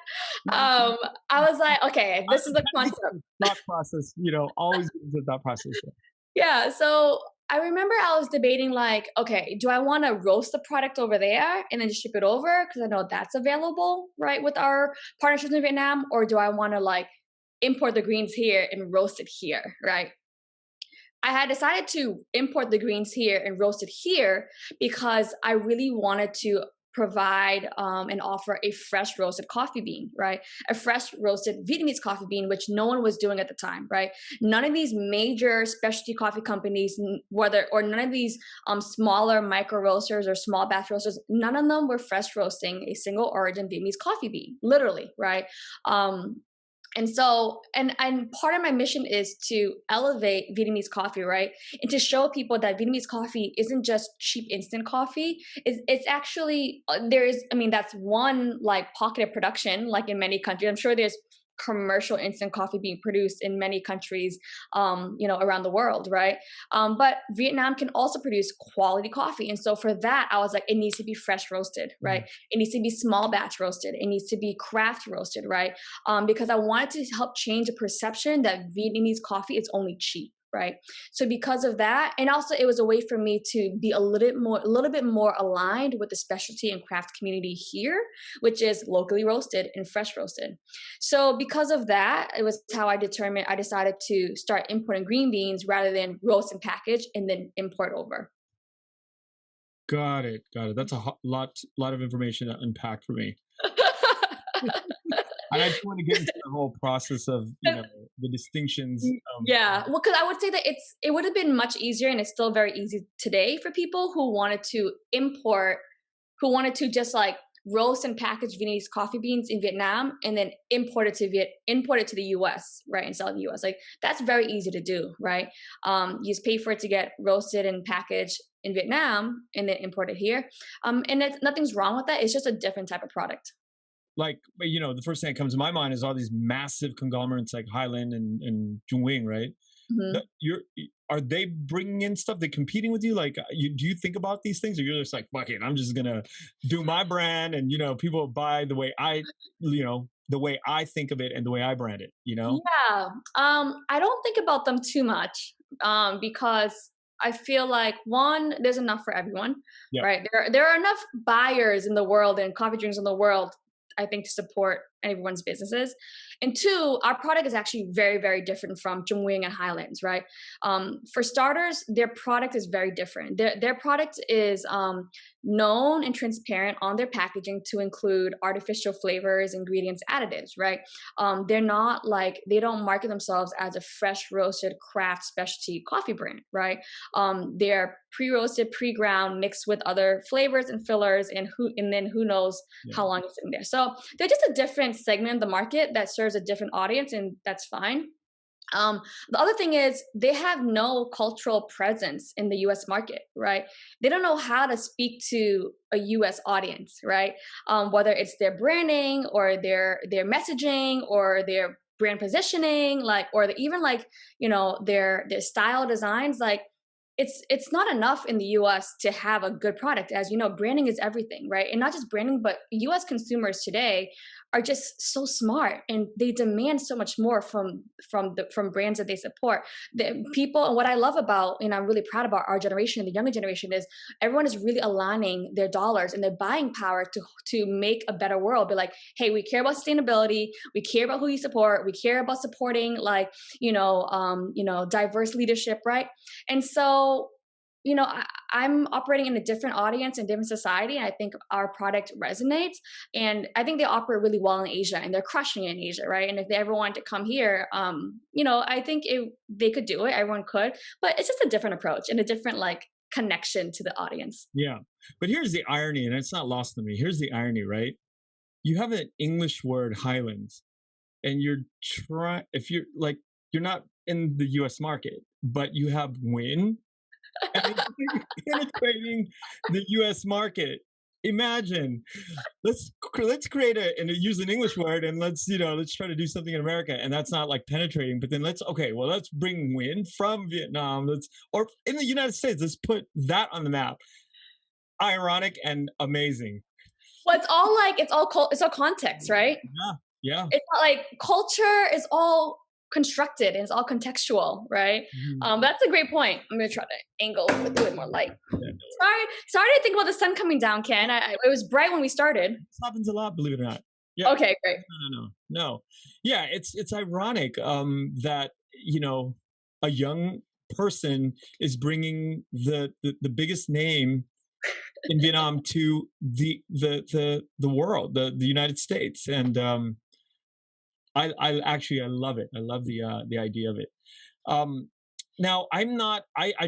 Um, I was like, okay, I this is the get concept. the thought process, always get into the thought process. Yeah. Yeah, so I remember I was debating like, okay, do I want to roast the product over there and then just ship it over because I know that's available, right, with our partnerships in Vietnam, or do I want to like import the greens here and roast it here, right? I had decided to import the greens here and roast it here because I really wanted to provide and offer a fresh roasted coffee bean, right? A fresh roasted Vietnamese coffee bean, which no one was doing at the time, right? None of these major specialty coffee companies, whether or none of these smaller micro roasters or small batch roasters, none of them were fresh roasting a single origin Vietnamese coffee bean, literally, right? And so and part of my mission is to elevate Vietnamese coffee, right? And to show people that Vietnamese coffee isn't just cheap instant coffee. It's actually there is, I mean, that's one like pocket of production, like in many countries. I'm sure there's commercial instant coffee being produced in many countries, around the world, right? But Vietnam can also produce quality coffee. And so for that, I was like, it needs to be fresh roasted, right? Mm. It needs to be small batch roasted. It needs to be craft roasted, right? Because I wanted to help change the perception that Vietnamese coffee is only cheap. Right. So because of that, and also it was a way for me to be a little bit more aligned with the specialty and craft community here, which is locally roasted and fresh roasted. So because of that, it was how I decided to start importing green beans rather than roast and package and then import over. Got it. Got it. That's a lot of information to unpack for me. And I just want to get into the whole process of, the distinctions. Yeah, well, because I would say that it would have been much easier, and it's still very easy today for people who wanted to just like roast and package Vietnamese coffee beans in Vietnam and then import it to the U.S. right and sell in the U.S. Like that's very easy to do, right? You just pay for it to get roasted and packaged in Vietnam and then import it here, and nothing's wrong with that. It's just a different type of product. Like, the first thing that comes to my mind is all these massive conglomerates like Highland and Nguyen, right? Mhm. That are they bringing in stuff? They competing with you? Like, do you think about these things, or you're just like, fuck it, I'm just gonna do my brand, and people buy the way I think of it and the way I brand it. Yeah. I don't think about them too much, because I feel like one, there's enough for everyone, Yeah. right? There are enough buyers in the world and coffee drinkers in the world, I think, to support everyone's businesses. And two, our product is actually very, very different from Jungwing and Highlands, right? For starters, their product is very different. Their product is known and transparent on their packaging to include artificial flavors, ingredients, additives, right? They don't market themselves as a fresh roasted craft specialty coffee brand, right? They're pre-roasted, pre-ground, mixed with other flavors and fillers, and who knows Yeah. how long it's in there. So they're just a different segment of the market that serves a different audience, and that's fine. The other thing is they have no cultural presence in the US market, right? They don't know how to speak to a US audience, right? Whether it's their branding or their messaging or their brand positioning, even their style designs, like it's not enough in the US to have a good product. As you know, branding is everything, right? And not just branding, but US consumers today are just so smart and they demand so much more from brands that they support. The people, and what I love about and I'm really proud about our generation, the younger generation, is everyone is really aligning their dollars and their buying power to make a better world. Be like, hey, we care about sustainability, we care about who you support, we care about supporting diverse leadership, right? And so I'm operating in a different audience and different society. I think our product resonates, and I think they operate really well in Asia, and they're crushing it in Asia, right? And if they ever wanted to come here, I think they could do it. Everyone could, but it's just a different approach and a different connection to the audience. Yeah. But here's the irony, and it's not lost on me. Here's the irony, right? You have an English word, Highlands, and you're not in the US market, but you have Win and it's penetrating the US market. Imagine, let's create and use an English word, and let's try to do something in America, and that's not like penetrating. But then let's bring Win from Vietnam. Or in the United States, let's put that on the map. Ironic and amazing. Well, it's all context, right? Yeah, yeah. It's not like culture is all constructed and it's all contextual, right? Mhm. That's a great point. I'm gonna try to angle with more light. Yeah, no, Sorry to think about the sun coming down, Ken. It was bright when we started. this happens a lot, believe it or not. Yeah. Okay, great. No. Yeah, it's ironic that a young person is bringing the biggest name in Vietnam to the world, the United States, and I love it. I love the idea of it. Um, Now I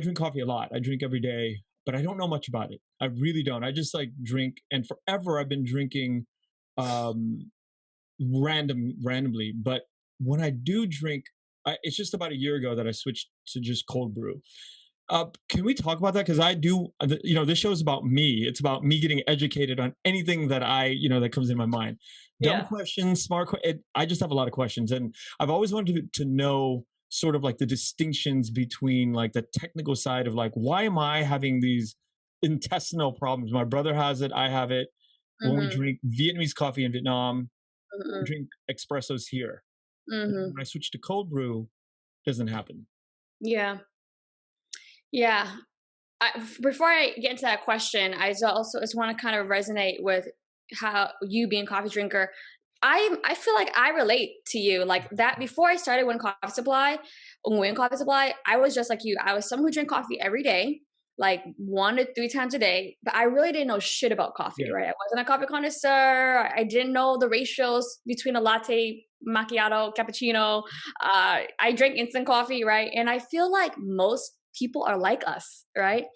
drink coffee a lot. I drink every day, but I don't know much about it. I really don't. I just like drink, and forever I've been drinking um randomly. But when I do drink, it's just about a year ago that I switched to just cold brew. Can we talk about that? Because I do, this show is about me. It's about me getting educated on anything that that comes in my mind. Dumb Yeah. questions, I just have a lot of questions, and I've always wanted to know sort of like the distinctions between like the technical side of like why am I having these intestinal problems? My brother has it, I have it. When we Mhm. drink Vietnamese coffee in Vietnam, we Mhm. drink espressos here. And then Mhm. when I switch to cold brew, doesn't happen. Yeah. Yeah. Before I get into that question, also just want to kind of resonate with how you being a coffee drinker. I feel like I relate to you like that. Before I started Nguyen Coffee Supply, I was just like you. I was someone who drank coffee every day, like 1 to 3 times a day. But I really didn't know shit about coffee. Yeah. Right? I wasn't a coffee connoisseur. I didn't know the ratios between a latte, macchiato, cappuccino. I drink instant coffee, right? And I feel like most people are like us, right?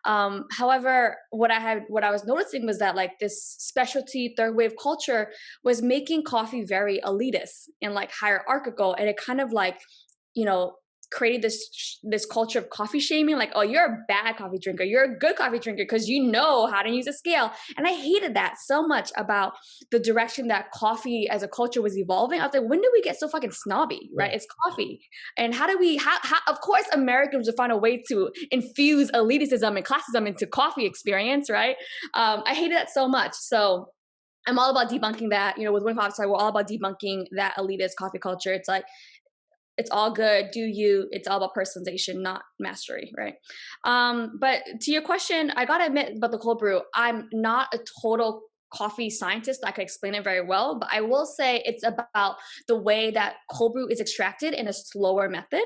However, what I was noticing was that like this specialty third wave culture was making coffee very elitist and like hierarchical, and it kind of like, you know, created this culture of coffee shaming, like, oh, you're a bad coffee drinker, you're a good coffee drinker because you know how to use a scale. And I hated that so much about the direction that coffee as a culture was evolving. I was like, when did we get so fucking snobby, right? Yeah. It's coffee. And how do we how of course Americans would find a way to infuse elitism and classism into coffee experience, right? I hated that so much. So I'm all about debunking that. You know, with Win Coffee Supply, we're all about debunking that elitist coffee culture. It's like, it's all good, do you, it's all about personalization, not mastery, right? But to your question, I gotta admit about the cold brew, I'm not a total coffee scientist that can explain it very well, but I will say it's about the way that cold brew is extracted in a slower method,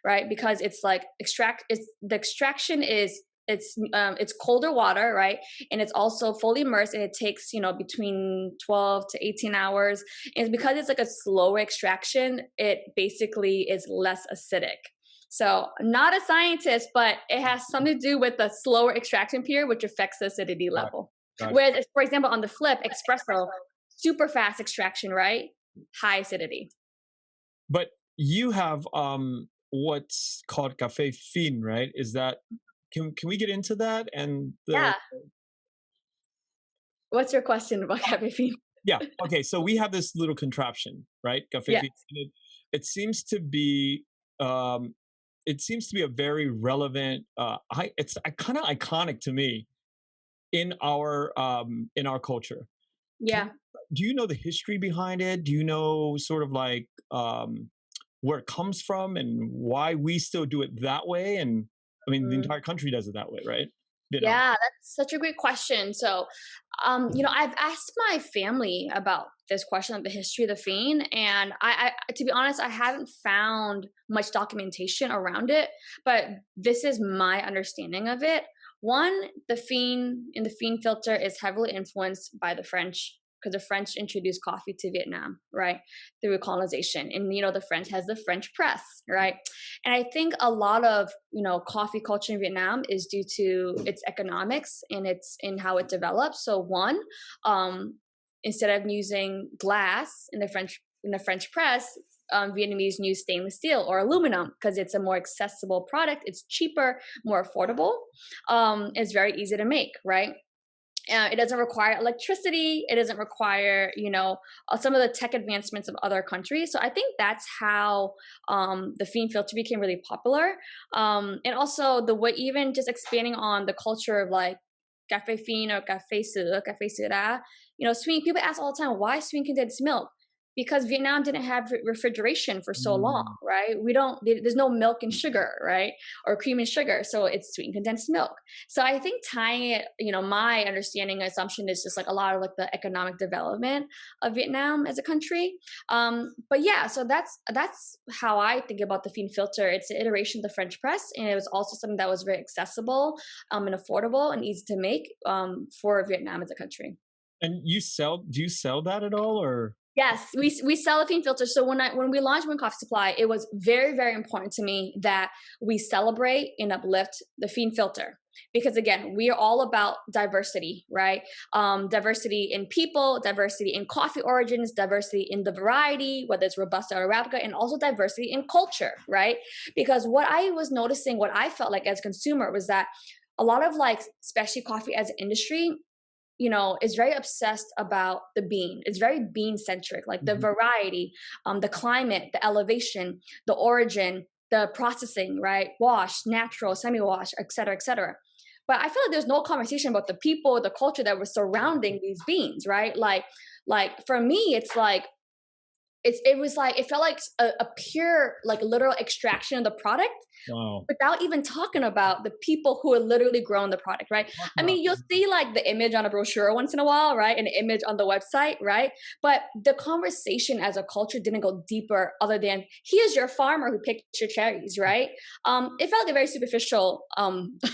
right? Because it's like the extraction is, it's colder water, right? And it's also fully immersed, and it takes, you know, between 12 to 18 hours. And because it's like a slower extraction, it basically is less acidic. So, not a scientist, but it has something to do with the slower extraction period, which affects the acidity Got it. level. Got it. Whereas, for example, on the flip, espresso, super fast extraction, right? High acidity. But you have what's called cafe fin, right? Is that can we get into that and the Yeah. What's your question about caffeine? yeah, okay, so we have this little contraption, right? Cafe Yeah. fin. It seems to be um it seems to be a very relevant it's kind of iconic to me in our culture. Can Yeah. do you know the history behind it? Do you know sort of like where it comes from and why we still do it that way? And I mean, the Mm. entire country does it that way, right? Vietnam. Yeah, that's such a great question. So, you know, I've asked my family about this question of the history of the fiend, and to be honest, I haven't found much documentation around it. But this is my understanding of it. One, the fiend in the fiend filter is heavily influenced by the French, because the French introduced coffee to Vietnam, right, through colonization, and you know the French has the French press, right? And I think a lot of, you know, coffee culture in Vietnam is due to its economics and its in how it develops. So one, instead of using glass in the French press, Vietnamese use stainless steel or aluminum because it's a more accessible product. It's cheaper, more affordable. It's very easy to make, right? It doesn't require electricity. It doesn't require, you know, some of the tech advancements of other countries. So I think that's how the fiend filter became really popular. And also the way, even just expanding on the culture of like cafe fiend or cafe sữa, cafe sữa. You know, sweet people ask all the time, why sweet condensed milk? Because Vietnam didn't have refrigeration for so long, Mm. right? We don't. There's no milk and sugar, right, or cream and sugar, so it's sweet condensed milk. So I think tying it, you know, my understanding assumption is just like a lot of like the economic development of Vietnam as a country. But yeah, so that's how I think about the fiend filter. It's an iteration of the French press, and it was also something that was very accessible, and affordable and easy to make for Vietnam as a country. And do you sell that at all or Yes, we sell a fiend filter. So when we launched Nguyen Coffee Supply, it was very important to me that we celebrate and uplift the fiend filter, because again, we are all about diversity, right? Diversity in people, diversity in coffee origins, diversity in the variety, whether it's robusta or arabica, and also diversity in culture, right? Because what I was noticing, what I felt like as a consumer was that a lot of like specialty coffee as an industry is very obsessed about the bean. It's very bean centric, like the Mhm. variety, the climate, the elevation, the origin, the processing, right? Wash, natural, semi-wash, et cetera, et cetera. But I feel like there's no conversation about the people, the culture that was surrounding these beans, right? Like for me, it's like it was like it felt like a pure like literal extraction of the product Wow. without even talking about the people who are literally growing the product, right? Talk I about mean, you'll see like the image on a brochure once in a while, right? An image on the website, right? But the conversation as a culture didn't go deeper other than here's your farmer who picked your cherries, right? It felt like a very superficial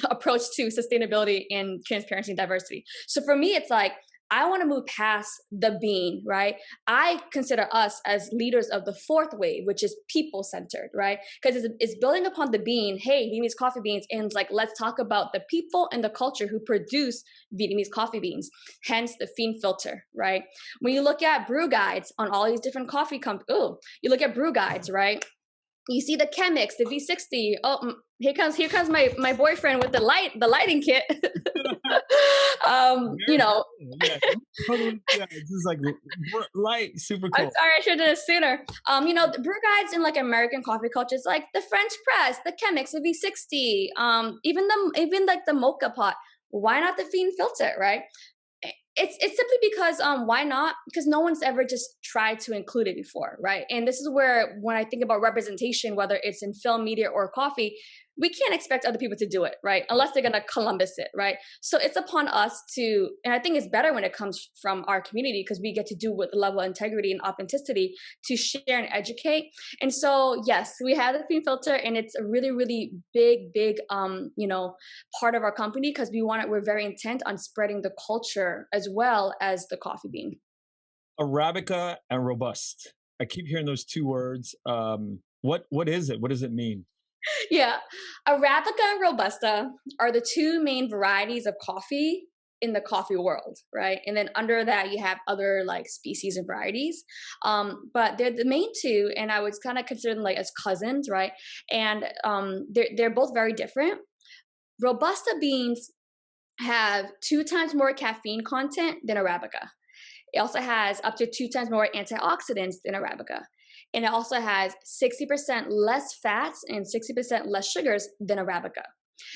approach to sustainability and transparency and diversity. So for me, it's like I want to move past the bean, right? I consider us as leaders of the fourth wave, which is people centered, right? Because it's building upon the bean, hey, Vietnamese coffee beans, and it's like, let's talk about the people and the culture who produce Vietnamese coffee beans, hence the Fiend filter, right? When you look at brew guides on all these different coffee companies, oh, you look at brew guides, right? You see the chemics, the V60. Oh, here comes my boyfriend with the lighting kit. You Very know, cool. Yeah. Totally. Yeah. This is like light, super I'm cool. sorry, I should have done it sooner. The brew guides in like American coffee culture, it's like the French press, the Chemex, the V60, even like the mocha pot. Why not the Fiend filter, right? It's simply because why not? Because no one's ever just tried to include it before, right? And this is where when I think about representation, whether it's in film, media, or coffee, we can't expect other people to do it, right? Unless they're gonna Columbus it, right? So it's upon us to, and I think it's better when it comes from our community because we get to do with the level of integrity and authenticity to share and educate. And so yes, we have the theme filter, and it's a really, really big, part of our company because we're very intent on spreading the culture as well as the coffee bean. Arabica and robust. I keep hearing those two words. What is it? What does it mean? Yeah. Arabica and Robusta are the two main varieties of coffee in the coffee world, right? And then under that, you have other like species and varieties. But they're the main two, and I would kind of consider them like as cousins, right? And they're both very different. Robusta beans have 2 times more caffeine content than Arabica. It also has up to 2 times more antioxidants than Arabica. And it also has 60% less fats and 60% less sugars than Arabica.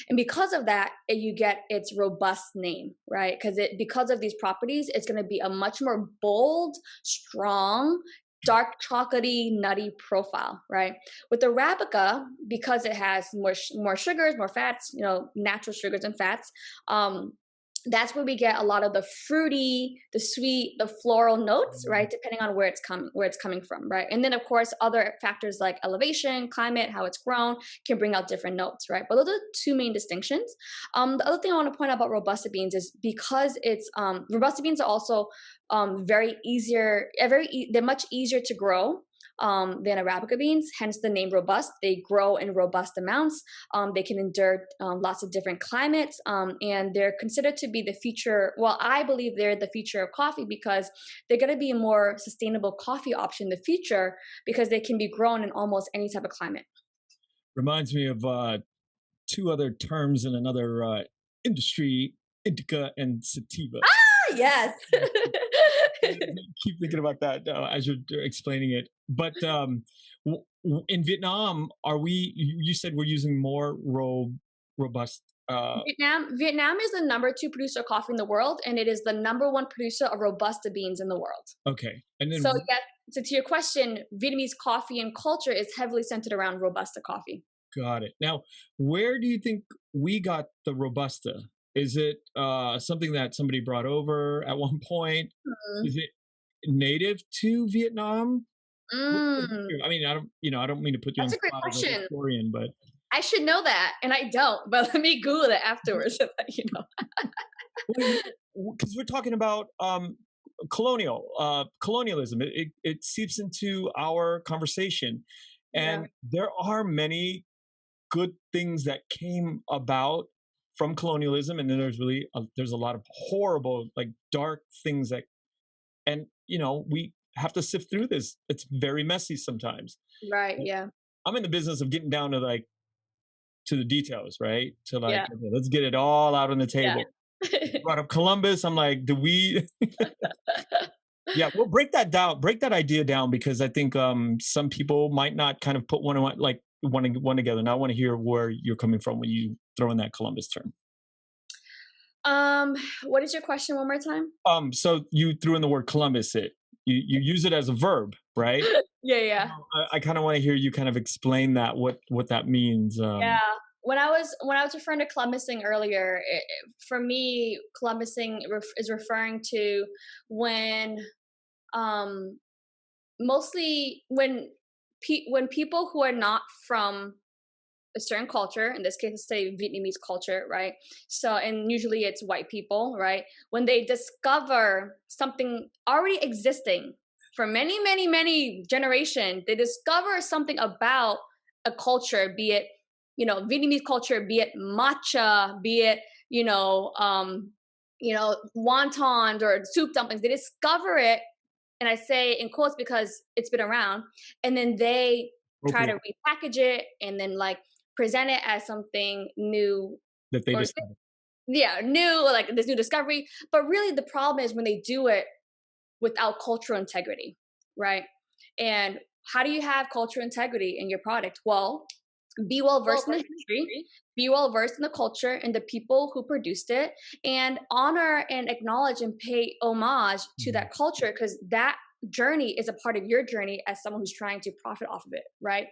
And because of that, you get its robust name, right? Because of these properties, it's going to be a much more bold, strong, dark chocolatey, nutty profile, right? With Arabica, because it has more sugars, more fats, natural sugars and fats, that's where we get a lot of the fruity, the sweet, the floral notes, right? Depending on where it's coming from, right? And then of course other factors like elevation, climate, how it's grown can bring out different notes, right? But those are the two main distinctions. The other thing I want to point out about robusta beans is because it's robusta beans are also they're much easier to grow than Arabica beans, hence the name robust. They grow in robust amounts. They can endure lots of different climates, and they're considered to be the future. Well, I believe they're the future of coffee because they're going to be a more sustainable coffee option in the future because they can be grown in almost any type of climate. Reminds me of two other terms in another industry, indica and sativa. Ah, yes. Keep thinking about that as you're explaining it. But in Vietnam, are we? You said we're using more robust. Vietnam is the number two producer of coffee in the world, and it is the number one producer of robusta beans in the world. Okay, and So then yes, so to your question, Vietnamese coffee and culture is heavily centered around robusta coffee. got it. Now, where do you think we got the robusta? Is it something that somebody brought over at one point? Mhm. Is it native to Vietnam? Mm, I mean, I don't mean to put you on that's the a great spot as a question. historian, but I should know that, and I don't. But let me Google it afterwards. So that you know. because we're talking about colonialism, it seeps into our conversation, Yeah. and there are many good things that came about from colonialism, and then there's a lot of horrible, like dark things that, and we have to sift through this. It's very messy sometimes. Right. Yeah. I'm in the business of getting down to like to the details, right? To like, Yeah. okay, let's get it all out on the Yeah. table. Brought up Columbus. I'm like, do we? Yeah, we'll break that down. Break that idea down because I think some people might not kind of put one together. And I want to hear where you're coming from when you throw in that Columbus term. Um, what is your question one more time? So you threw in the word Columbus. You use it as a verb, right? Yeah, yeah. I kind of want to hear you kind of explain that what that means. Yeah. When I was referring to Columbusing earlier, for me, Columbusing is referring to when um mostly when people who are not from a certain culture, in this case, let's say Vietnamese culture, right? So, and usually it's white people, right? When they discover something already existing for many, many, many generations, they discover something about a culture, be it, Vietnamese culture, be it matcha, be it, wontons or soup dumplings. They discover it, and I say in quotes because it's been around, and then they try to Appropriate repackage it and then like present it as something new that they or discovered. yeah, new, like this new discovery. But really the problem is when they do it without cultural integrity, right? And how do you have cultural integrity in your product? Well, be well versed in the history, be well versed in the culture and the people who produced it, and honor and acknowledge and pay homage to Mhm. that culture, because that journey is a part of your journey as someone who's trying to profit off of it, right?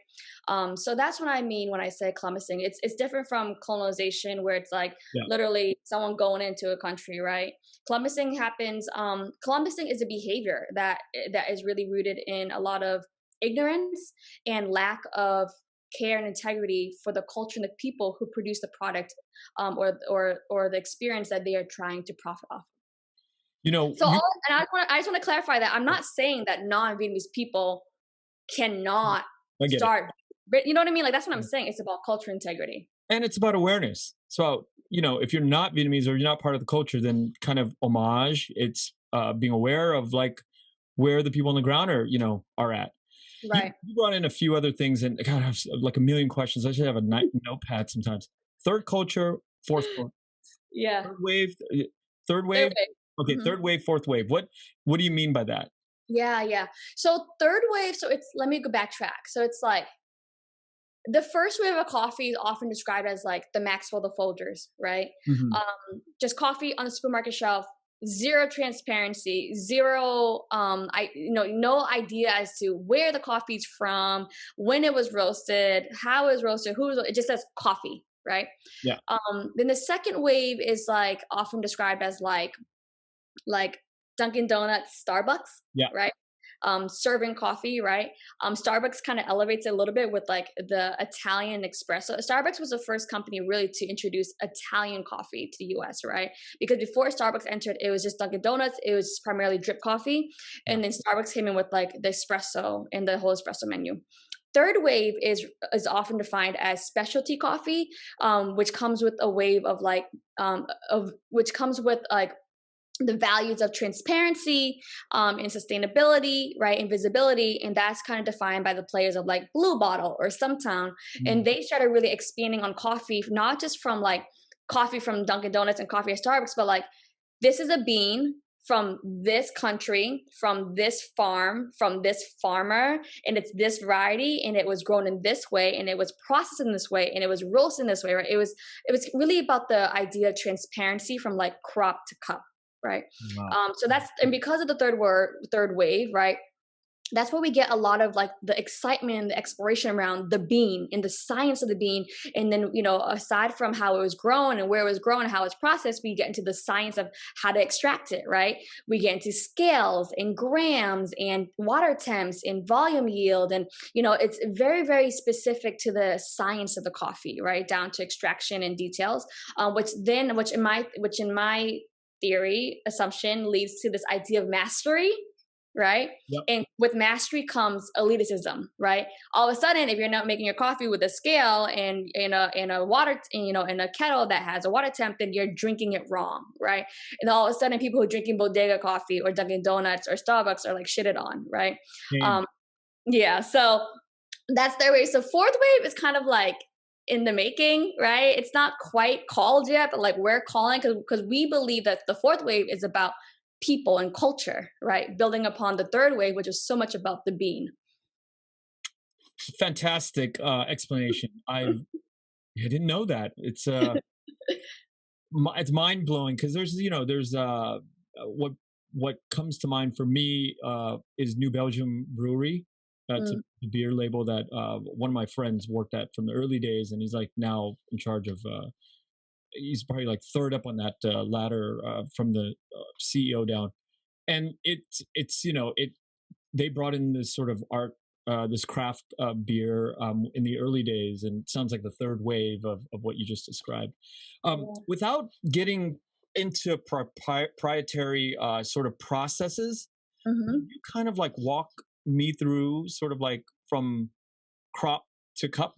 So that's what I mean when I say Columbusing. It's different from colonization, where it's like Yeah. literally someone going into a country, right? Columbusing happens. Columbusing is a behavior that is really rooted in a lot of ignorance and lack of care and integrity for the culture and the people who produce the product, or the experience that they are trying to profit off. You know, So you I just want to clarify that I'm not saying that non-Vietnamese people cannot I get it. start, but you know what I mean? Like that's what I'm saying. It's about culture integrity. And it's about awareness. So, if you're not Vietnamese or you're not part of the culture, then kind of homage. It's being aware of like where the people on the ground are at. You, Right. you brought in a few other things, and God, I have like a million questions. I should have a notepad sometimes. Third culture, Yeah. third wave, third Third wave. way. Okay, Mhm. third wave, fourth wave. What do you mean by that? Yeah, yeah. So third wave, so it's let me go backtrack. So it's like the first wave of coffee is often described as like the Maxwell the Folgers, right? Mhm. Just coffee on the supermarket shelf, zero transparency, zero no idea as to where the coffee's from, when it was roasted, how it was roasted, it just says coffee, right? Yeah, Then the second wave is like often described as like Dunkin' Donuts, Starbucks, yeah. right? Serving coffee, right? Starbucks kind of elevates it a little bit with like the Italian espresso. Starbucks was the first company really to introduce Italian coffee to the US, right? Because before Starbucks entered, it was just Dunkin' Donuts, it was primarily drip coffee. Yeah. And then Starbucks came in with like the espresso and the whole espresso menu. Third wave is often defined as specialty coffee, which comes with a wave of like of which comes with like the values of transparency, and sustainability, right, and visibility, and that's kind of defined by the players of like Blue Bottle or Stumptown, and Mm. they started really expanding on coffee, not just from like coffee from Dunkin' Donuts and coffee at Starbucks, but like this is a bean from this country, from this farm, from this farmer, and it's this variety, and it was grown in this way, and it was processed in this way, and it was roasted in this way, right? It was really about the idea of transparency from like crop to cup, right? Wow. So that's, and because of the third wave, right? That's where we get a lot of like the excitement and the exploration around the bean and the science of the bean. And then, aside from how it was grown and where it was grown and how it's processed, we get into the science of how to extract it, right? We get into scales and grams and water temps and volume yield. And, it's very, very specific to the science of the coffee, right? Down to extraction and details, which in my theory assumption leads to this idea of mastery, right? Yep. And with mastery comes elitism, right? All of a sudden, if you're not making your coffee with a scale and in a water, in a kettle that has a water temp, then you're drinking it wrong, right? And all of a sudden, people who are drinking bodega coffee or Dunkin' Donuts or Starbucks are like shitted on, right? Shame. Um, yeah. So that's their way. So fourth wave is kind of like in the making, right? It's not quite called yet, but like we're calling because we believe that the fourth wave is about people and culture, right? Building upon the third wave, which is so much about the bean. Fantastic explanation. I didn't know that. It's mind blowing because there's what comes to mind for me is New Belgium Brewery. It's Mm, a beer label that one of my friends worked at from the early days, and he's like now in charge of. He's probably like third up on that ladder from the CEO down, and it's it they brought in this sort of art, this craft beer in the early days, and it sounds like the third wave of what you just described. yeah. Without getting into proprietary sort of processes, can Hmm. you kind of like walk me through sort of like from crop to cup,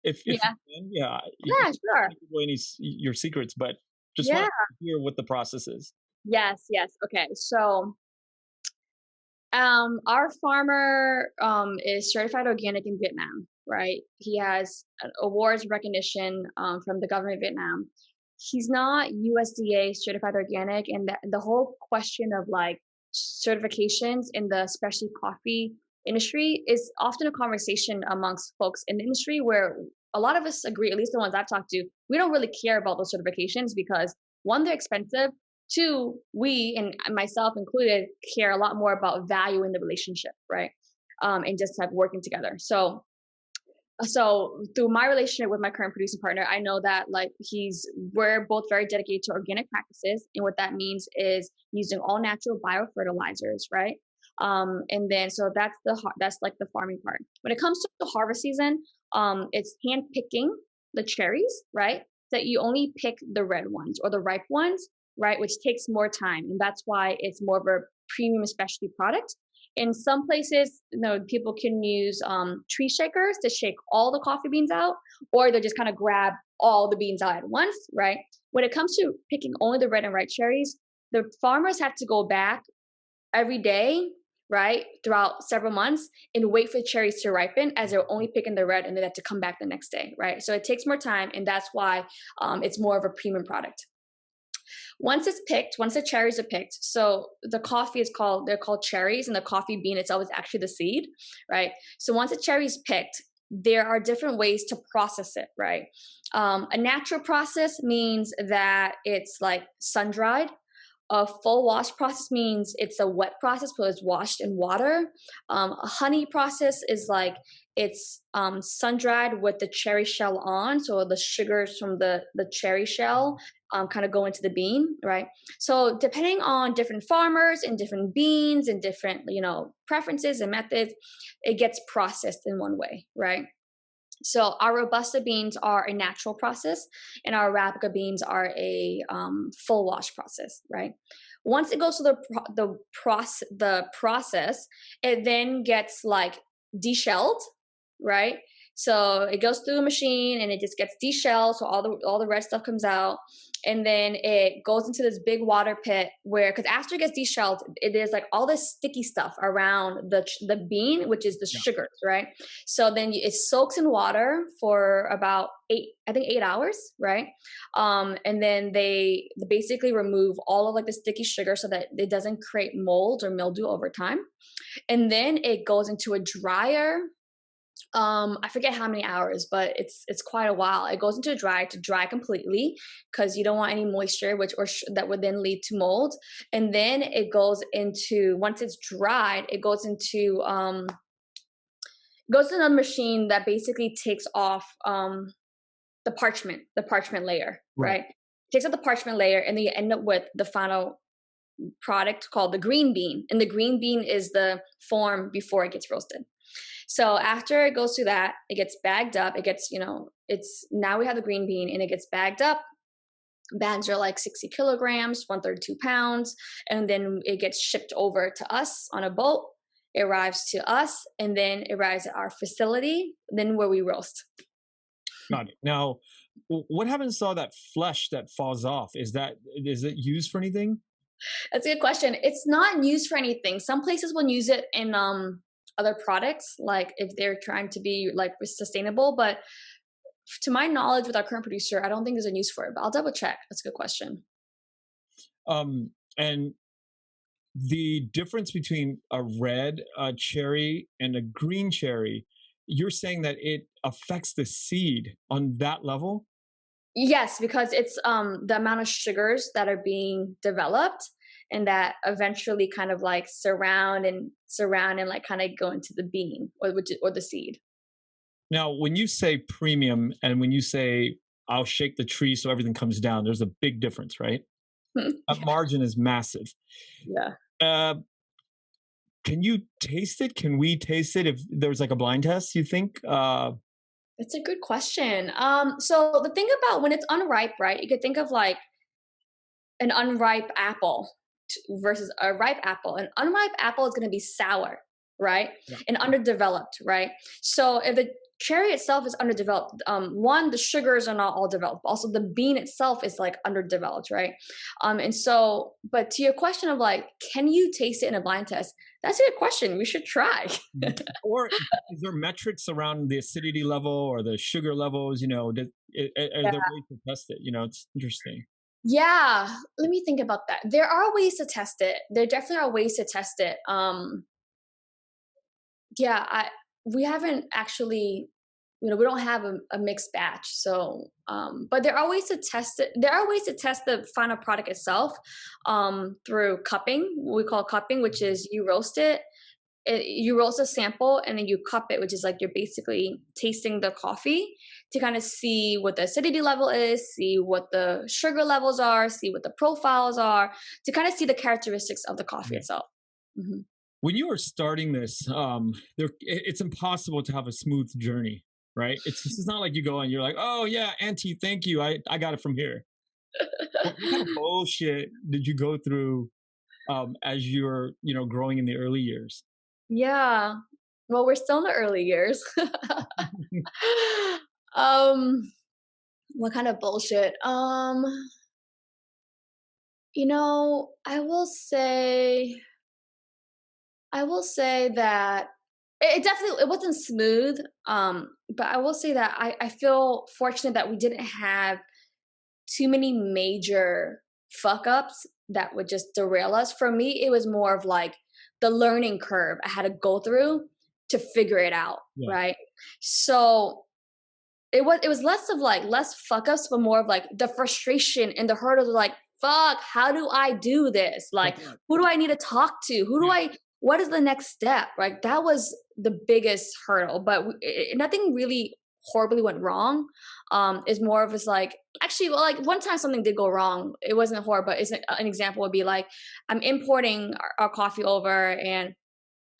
if you Yeah. can? Yeah, you Yeah, don't sure. have to give away your secrets, but just want Yeah. to hear what the process is. Yes, yes. Okay. So our farmer is certified organic in Vietnam, right? He has awards recognition from the government of Vietnam. He's not USDA certified organic, and the whole question of like certifications in the specialty coffee industry is often a conversation amongst folks in the industry where a lot of us agree, at least the ones I've talked to, we don't really care about those certifications because one, they're expensive. Two, we and myself included care a lot more about value in the relationship, right? And just like working together. So through my relationship with my current producing partner, I know that like we're both very dedicated to organic practices, and what that means is using all natural biofertilizers, right? And then so that's like the farming part. When it comes to the harvest season, it's hand picking the cherries, right? That you only pick the red ones or the ripe ones, right? Which takes more time, and that's why it's more of a premium specialty product. In some places, people can use tree shakers to shake all the coffee beans out, or they just kind of grab all the beans out at once, right? When it comes to picking only the red and ripe cherries, the farmers have to go back every day, right, throughout several months and wait for cherries to ripen as they're only picking the red and then they have to come back the next day, right? So it takes more time, and that's why it's more of a premium product. Once it's picked, once the cherries are picked, so the coffee they're called cherries, and the coffee bean itself is actually the seed, right? So once the cherry is picked, there are different ways to process it, right? A natural process means that it's like sun dried. A full wash process means it's a wet process, so it's washed in water. A honey process is like it's sun dried with the cherry shell on, so the sugars from the cherry shell kind of go into the bean, right? So depending on different farmers and different beans and different preferences and methods, it gets processed in one way, right? So our robusta beans are a natural process, and our arabica beans are a full wash process, right? Once it goes to the process, it then gets like deshelled, right? So it goes through a machine and it just gets deshelled, so all the red stuff comes out, and then it goes into this big water pit where, because after it gets deshelled, there's like all this sticky stuff around the bean, which is the Yeah. sugars, right? So then it soaks in water for about 8 hours, right? And then they basically remove all of like the sticky sugar so that it doesn't create mold or mildew over time. And then it goes into a dryer. I forget how many hours, but it's quite a while. It goes into a dryer to dry completely because you don't want any moisture, that would then lead to mold. And then it goes into, once it's dried, it goes to another machine that basically takes off the parchment layer, Right. right? Takes off the parchment layer, and then you end up with the final product called the green bean. And the green bean is the form before it gets roasted. So after it goes through that, it gets bagged up. It gets, it's now we have the green bean and it gets bagged up. Bags are like 60 kilograms, 132 pounds. And then it gets shipped over to us on a boat. It arrives to us and then it arrives at our facility, then where we roast. Got it. Now, what happens to all that flesh that falls off? Is it used for anything? That's a good question. It's not used for anything. Some places will use it in other products, like if they're trying to be like sustainable. But to my knowledge, with our current producer, I don't think there's a use for it, but I'll double check. That's a good question. And the difference between a red cherry and a green cherry, you're saying that it affects the seed on that level? Yes, because it's the amount of sugars that are being developed and that eventually kind of like surround and like kind of go into the bean or the seed. Now, when you say premium and when you say I'll shake the tree so everything comes down, there's a big difference, right? That Yeah. margin is massive. Yeah. Uh, can you taste it? Can we taste it if there was like a blind test, you think? It's a good question. So the thing about when it's unripe, right? You could think of like an unripe apple versus a ripe apple. An unripe apple is going to be sour, right? Yeah. And underdeveloped, right? So if the cherry itself is underdeveloped, one, the sugars are not all developed. Also, the bean itself is like underdeveloped, right? And so, but to your question of like, can you taste it in a blind test? That's a good question. We should try. Mhm. Or is there metrics around the acidity level or the sugar levels? Are there ways to test it? It's interesting. Yeah, let me think about that. There are ways to test it. There definitely are ways to test it. Yeah, we haven't actually, we don't have a mixed batch. So, but there are ways to test it. There are ways to test the final product itself, through cupping. What we call cupping, which is you roast it. You roast a sample and then you cup it, which is like you're basically tasting the coffee to kind of see what the acidity level is, see what the sugar levels are, see what the profiles are, to kind of see the characteristics of the coffee Yeah. itself. Hmm. When you were starting this, it's impossible to have a smooth journey, right? It's not like you go and you're like, oh yeah, Auntie, thank you, I got it from here. What kind of bullshit did you go through as you're growing in the early years? Yeah. Well, we're still in the early years. um, what kind of bullshit? I will say that it definitely it wasn't smooth. But I will say that I feel fortunate that we didn't have too many major fuck ups that would just derail us. For me, it was more of like the learning curve I had to go through to figure it out, Yeah. right? So it was less fuck ups, but more of like the frustration and the hurdles of like, fuck, how do I do this? Like, Okay. who do I need to talk to? Yeah. What is the next step? Right? That was the biggest hurdle, but nothing really horribly went wrong. Is more of just like, actually, well, like one time something did go wrong. It wasn't horrible, but an example would be like, I'm importing our coffee over, and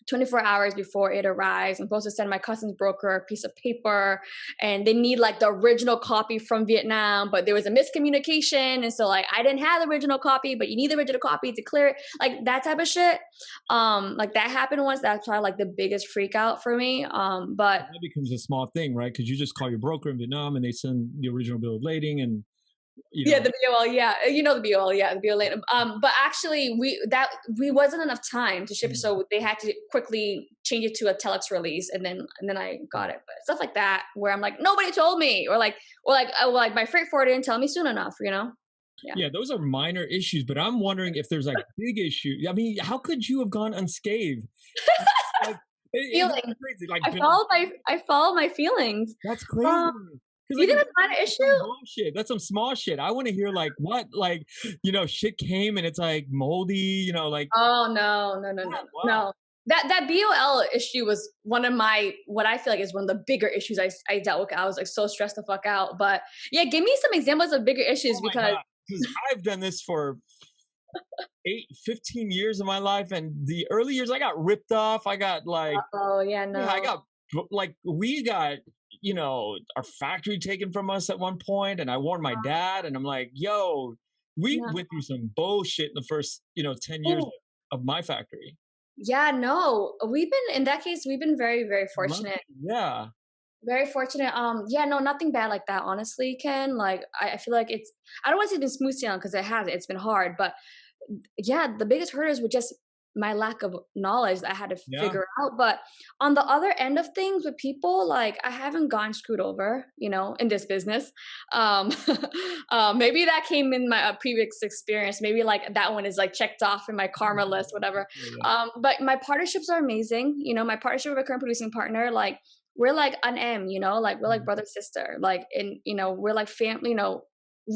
24 hours before it arrives, I'm supposed to send my cousin's broker a piece of paper, and they need like the original copy from Vietnam, but there was a miscommunication. And so like, I didn't have the original copy, but you need the original copy to clear it. Like that type of shit. Like that happened once. That's probably like the biggest freak out for me. But That becomes a small thing, right? Because you just call your broker in Vietnam and they send the original bill of lading, and yeah, the BOL, yeah, the BOL, yeah, the BOL later. But actually, we wasn't enough time to ship, so they had to quickly change it to a telex release, and then I got it. But stuff like that, where I'm like, nobody told me, or like my freight forwarder didn't tell me soon enough. Yeah. yeah, those are minor issues. But I'm wondering if there's like big issues. I mean, how could you have gone unscathed? Like, it's Feeling. crazy. Like, I follow my feelings. that's crazy. Um, Because you like, think if it's not an that's some issue? bullshit. That's some small shit. I want to hear like what, like, shit came and it's like moldy. Like, Oh no, no, no, no, no. wow. No. That BOL issue was one of my what I feel like is one of the bigger issues I dealt with. I was like so stressed the fuck out. But yeah, give me some examples of bigger Oh issues my because god. Because I've done this for 15 years of my life, and the early years I got ripped off. I got like, oh yeah, yeah, I no. got like we got our factory taken from us at one point, and I warned my dad, and I'm like, yo, we No. went through some bullshit in the first 10 years Oh, of my factory. yeah, no. We've been very, very fortunate. Lucky, yeah. Very fortunate. Yeah, no, nothing bad like that, honestly, Ken. Like I feel like I don't want to say it's been smooth sailing because it has. It's been hard, but yeah, the biggest hurdles were just my lack of knowledge that I had to Yeah. figure out. But on the other end of things with people, like I haven't gotten screwed over, you know, in this business. Um, maybe that came in my previous experience. Maybe like that one is like checked off in my karma list, whatever. Yeah. But my partnerships are amazing. You know, my partnership with a current producing partner, like we're like an M, you know, like we're like brother sister, like, and you know, we're like family, you know,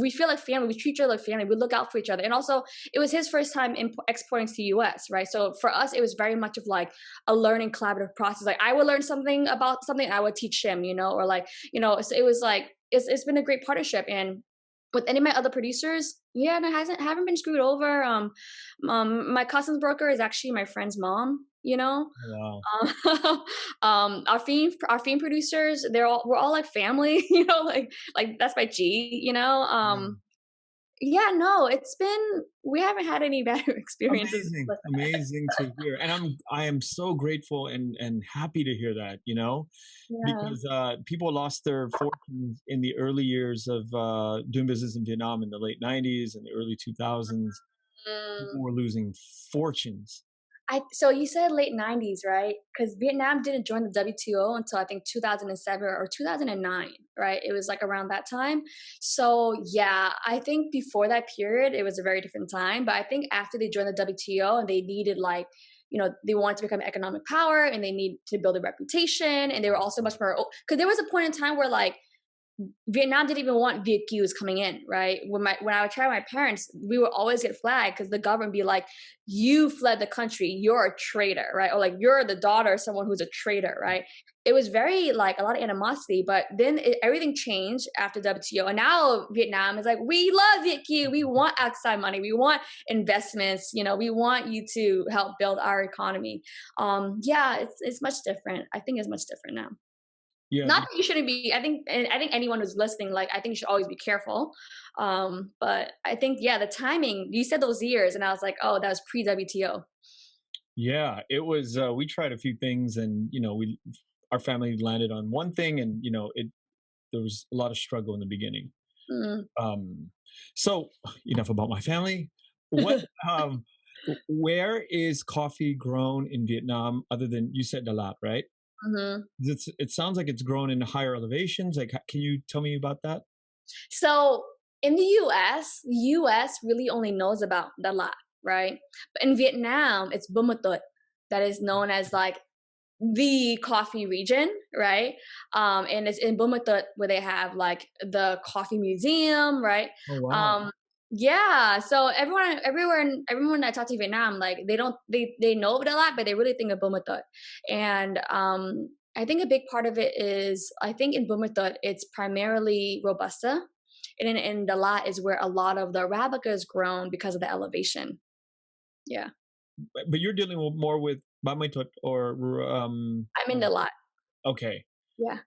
we feel like family. We treat each other like family. We look out for each other. And also, it was his first time exporting to the US, right? So for us, it was very much of like a learning collaborative process. Like I would learn something about something, and I would teach him, you know, or like, you know, so it was like, it's been a great partnership. And with any of my other producers, yeah, no, haven't been screwed over. My cousin's broker is actually my friend's mom, you know. Wow. Our theme producers, we're all like family, you know, like that's my G, you know. Yeah. Yeah, no, we haven't had any bad experiences Amazing, with amazing to hear, and I am so grateful and happy to hear that, you know, yeah. because people lost their fortunes in the early years of doing business in Vietnam in the late '90s and the early 2000s. People Mm. were losing fortunes. So you said late 90s, right? Because Vietnam didn't join the WTO until I think 2007 or 2009, right? It was like around that time. So yeah, I think before that period, it was a very different time. But I think after they joined the WTO and they needed like, you know, they wanted to become an economic power and they need to build a reputation. And they were also much more, because there was a point in time where like Vietnam didn't even want Viet Kius coming in, right? When I would try with my parents, we would always get flagged because the government be like, "You fled the country, you're a traitor," right? Or like, "You're the daughter of someone who's a traitor," right? It was very like a lot of animosity, but then everything changed after WTO, and now Vietnam is like, "We love Viet Kieu, we want outside money, we want investments, you know, we want you to help build our economy." Yeah, it's much different. I think it's much different now. Yeah, Not that you shouldn't be. I think anyone who's listening, like, I think you should always be careful. But I think, yeah, the timing. You said those years, and I was like, oh, that was pre WTO. yeah, it was. We tried a few things, and you know, we our family landed on one thing, and you know, it there was a lot of struggle in the beginning. Mm. Um, so enough about my family. What, um, where is coffee grown in Vietnam other than you said Dalat, right? Hmm. It sounds like it's grown in higher elevations. Like, can you tell me about that? So in the US really only knows about the lot, right? But in Vietnam, it's Bumma Tuot that is known as like the coffee region, right? And it's in Bumma Tuot where they have like the coffee museum, right? Oh wow. Um, yeah, so everyone that I talk to in Vietnam, like they don't they know of it a lot, but they really think of Bumma Tuot. And I think a big part of it is I think in Bumma Tuot it's primarily Robusta, and in the lot is where a lot of the Arabica is grown because of the elevation. Yeah, But you're dealing with more with Bamaitot or I'm in the lot. okay, Yeah,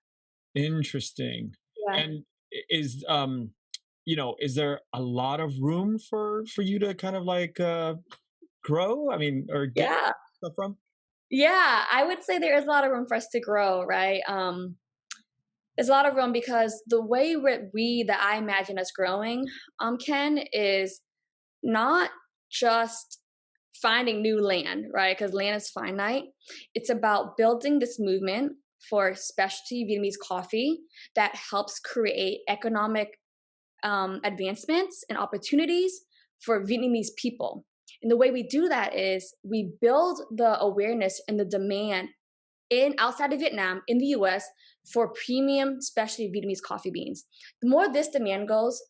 interesting. yeah, And is you know, is there a lot of room for you to kind of like grow? I mean, or get yeah. stuff from? Yeah, I would say there is a lot of room for us to grow, right? There's a lot of room because the way that I imagine us growing, Ken, is not just finding new land, right? Because land is finite. It's about building this movement for specialty Vietnamese coffee that helps create economic advancements and opportunities for Vietnamese people. And the way we do that is we build the awareness and the demand in outside of Vietnam in the US for premium specialty Vietnamese coffee beans. The more this demand grows,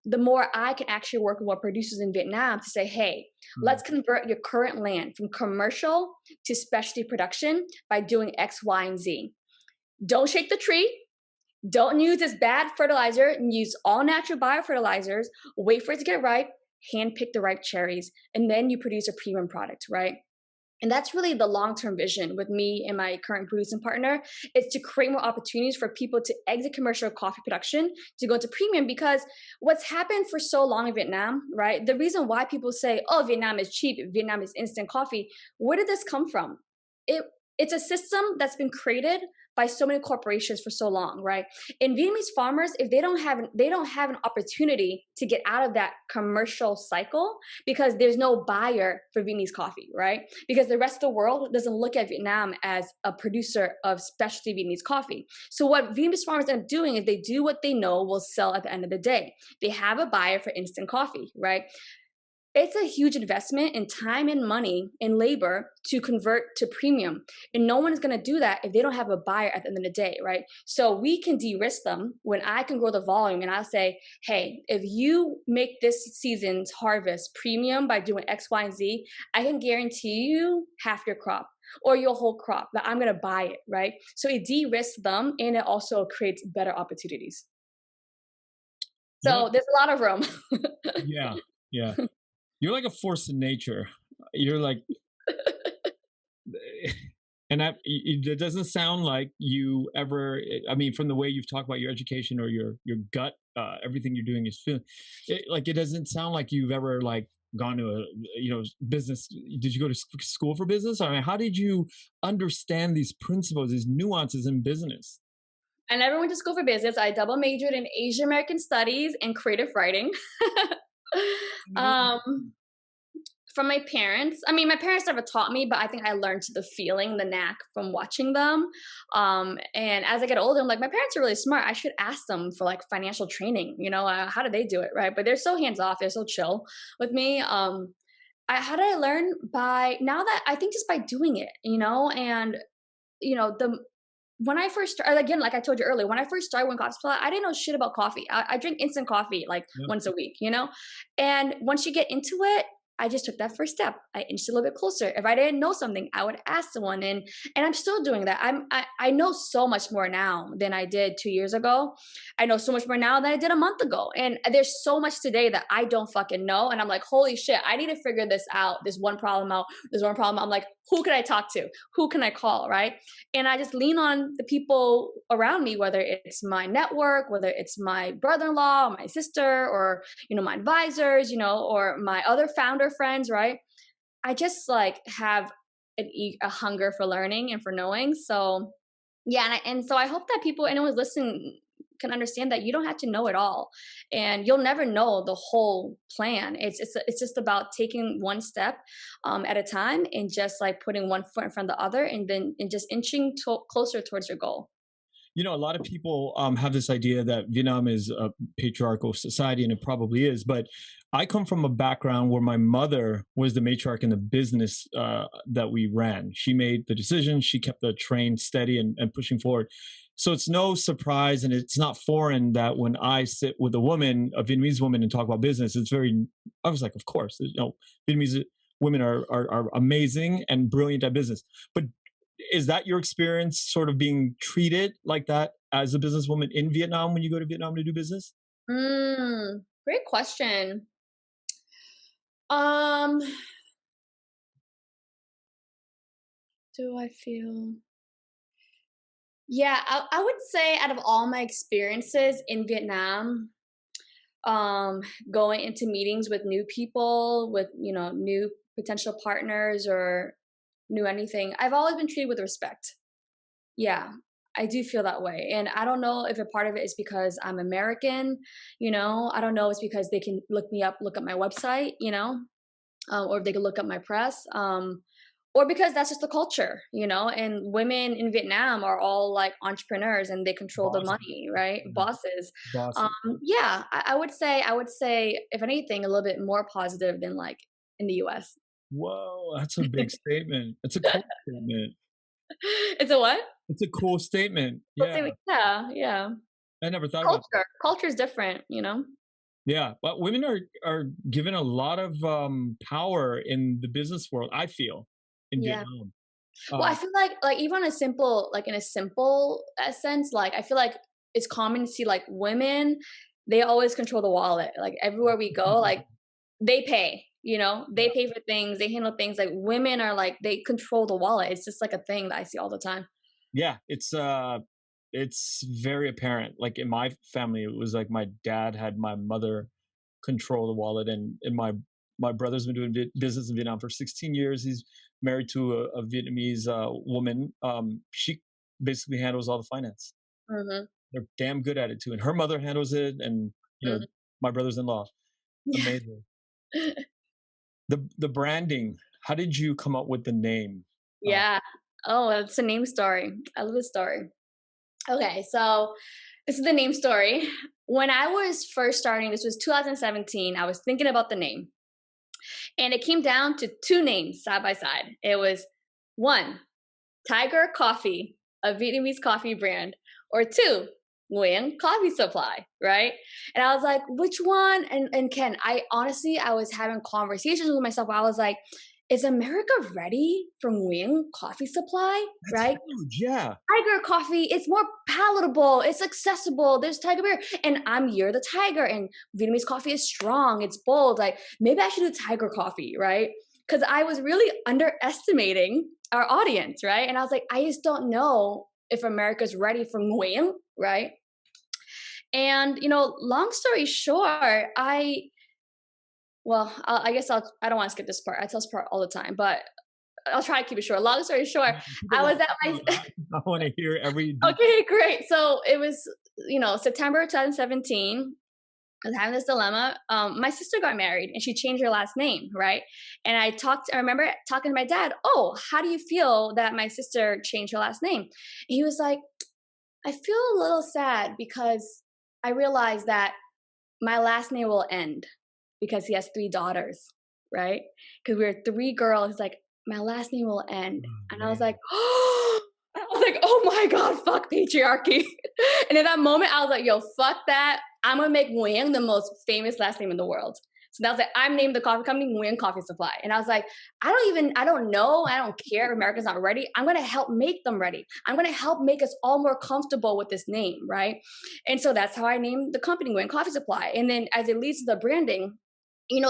the more I can actually work with more producers in Vietnam to say, hey, Mm. let's convert your current land from commercial to specialty production by doing X, Y, and Z. Don't shake the tree. Don't use this bad fertilizer and use all natural biofertilizers. Wait for it to get ripe, hand pick the ripe cherries, and then you produce a premium product, right? And that's really the long-term vision with me and my current producing partner is to create more opportunities for people to exit commercial coffee production to go to premium because what's happened for so long in Vietnam, right? The reason why people say, oh, Vietnam is cheap, Vietnam is instant coffee, where did this come from? It it's a system that's been created by so many corporations for so long, right? And Vietnamese farmers, if they don't have an opportunity to get out of that commercial cycle because there's no buyer for Vietnamese coffee, right? Because the rest of the world doesn't look at Vietnam as a producer of specialty Vietnamese coffee. So what Vietnamese farmers end up doing is they do what they know will sell at the end of the day. They have a buyer for instant coffee, right? It's a huge investment in time and money and labor to convert to premium. And no one is going to do that if they don't have a buyer at the end of the day, right? So we can de-risk them when I can grow the volume and I'll say, hey, if you make this season's harvest premium by doing X, Y, and Z, I can guarantee you half your crop or your whole crop that I'm going to buy it, right? So it de-risks them and it also creates better opportunities. You're like, So there's a lot of room. yeah, yeah. You're like a force in nature. You're like, and it doesn't sound like you ever. I mean, from the way you've talked about your education or your gut, everything you're doing is feeling. Like it doesn't sound like you've ever like gone to a business. Did you go to school for business? I mean, how did you understand these principles, these nuances in business? I never went to school for business. I double majored in Asian American studies and creative writing. um, from my parents. I mean, my parents never taught me, but I think I learned the feeling, the knack from watching them. And as I get older, I'm like, my parents are really smart. I should ask them for like financial training. How do they do it, right? But they're so hands off. They're so chill with me. How did I learn? By now that I think just by doing it, and the when I first started, again, like I told you earlier, when I first started Nguyen Coffee Supply, I didn't know shit about coffee. I drink instant coffee like Yeah. once a week, And once you get into it, I just took that first step. I inched a little bit closer. If I didn't know something, I would ask someone, and I'm still doing that. I know so much more now than I did 2 years ago. I know so much more now than I did a month ago. And there's so much today that I don't fucking know. And I'm like, holy shit, I need to figure this out. This one problem out. This one problem. I'm like, who can I talk to? Who can I call? Right. And I just lean on the people around me, whether it's my network, whether it's my brother-in-law, or my sister, or my advisors, or my other founder friends, right? I just like have a hunger for learning and for knowing. So yeah, and so I hope that anyone listening can understand that you don't have to know it all, and you'll never know the whole plan. It's just about taking one step at a time, and just like putting one foot in front of the other, and just inching closer towards your goal. A lot of people have this idea that Vietnam is a patriarchal society, and it probably is. But I come from a background where my mother was the matriarch in the business that we ran. She made the decisions. She kept the train steady and pushing forward. So it's no surprise, and it's not foreign that when I sit with a Vietnamese woman, and talk about business, I was like, of course, Vietnamese women are amazing and brilliant at business. But is that your experience, sort of being treated like that as a businesswoman in Vietnam when you go to Vietnam to do business? Great question. Um, do I feel? Yeah, I would say out of all my experiences in Vietnam, um, going into meetings with new people, with new potential partners or new anything, I've always been treated with respect. Yeah, I do feel that way. And I don't know if a part of it is because I'm American, I don't know if it's because they can look me up, look at my website, or if they can look up my press. Or because that's just the culture, and women in Vietnam are all like entrepreneurs and they control the Bosses. money, right? Yeah. Bosses. Um, Bosses. yeah, I would say, if anything, a little bit more positive than like in the US. Whoa, that's a big statement. It's a cool statement. It's a what? It's a cool statement. Well, Yeah, yeah, yeah. I never thought about that. Culture is different. Yeah, but women are given a lot of power in the business world, I feel, in Yeah. Vietnam. Well, I Um, feel like even on a simple, like in a simple sense, like I feel like it's common to see like women, they always control the wallet. Like everywhere we go, like they pay, they yeah, pay for things, they handle things. Like women are like they control the wallet. It's just like a thing that I see all the time. yeah, it's very apparent. Like in my family, it was like my dad had my mother control the wallet, and my brother's been doing business in Vietnam for 16 years. He's married to a Vietnamese woman. She basically handles all the finance. Mhm. They're damn good at it too, and her mother handles it, and Mhm. my brothers-in-law. Yeah. Amazing. The branding. How did you come up with the name? Uh, Yeah. Oh, it's a name story. I love the story. Okay, so this is the name story. When I was first starting, this was 2017, I was thinking about the name. And it came down to two names side by side. It was one, Tiger Coffee, a Vietnamese coffee brand, or two, Nguyen Coffee Supply, right? And I was like, which one? And Ken, I was having conversations with myself where I was like, is America ready for Nguyen Coffee Supply, that's right? huge. Yeah. Tiger coffee, it's more palatable, it's accessible. There's tiger beer, and I'm You're the Tiger, and Vietnamese coffee is strong, it's bold. Like maybe I should do tiger coffee, right? Because I was really underestimating our audience, right? And I was like, I just don't know if America's ready for Nguyen, right? And long story short, I guess I don't want to skip this part. I tell this part all the time, but I'll try to keep it short. Long story short, Keep it I was long. at Keep my it long. I want to hear every detail. Okay, great. So it was, September 2017. I was having this dilemma. My sister got married and she changed her last name, right? And I remember talking to my dad, oh, how do you feel that my sister changed her last name? And he was like, I feel a little sad because I realized that my last name will end because he has three daughters, right? Because we were three girls. He's like, my last name will end. Oh, And I was like, man. oh my God, fuck patriarchy. And in that moment, I was like, yo, fuck that. I'm gonna make Nguyen the most famous last name in the world. So that was like, I'm named the coffee company Nguyen Coffee Supply. And I was like, I don't know, I don't care if America's not ready. I'm gonna help make them ready. I'm gonna help make us all more comfortable with this name, right? And so that's how I named the company Nguyen Coffee Supply. And then as it leads to the branding,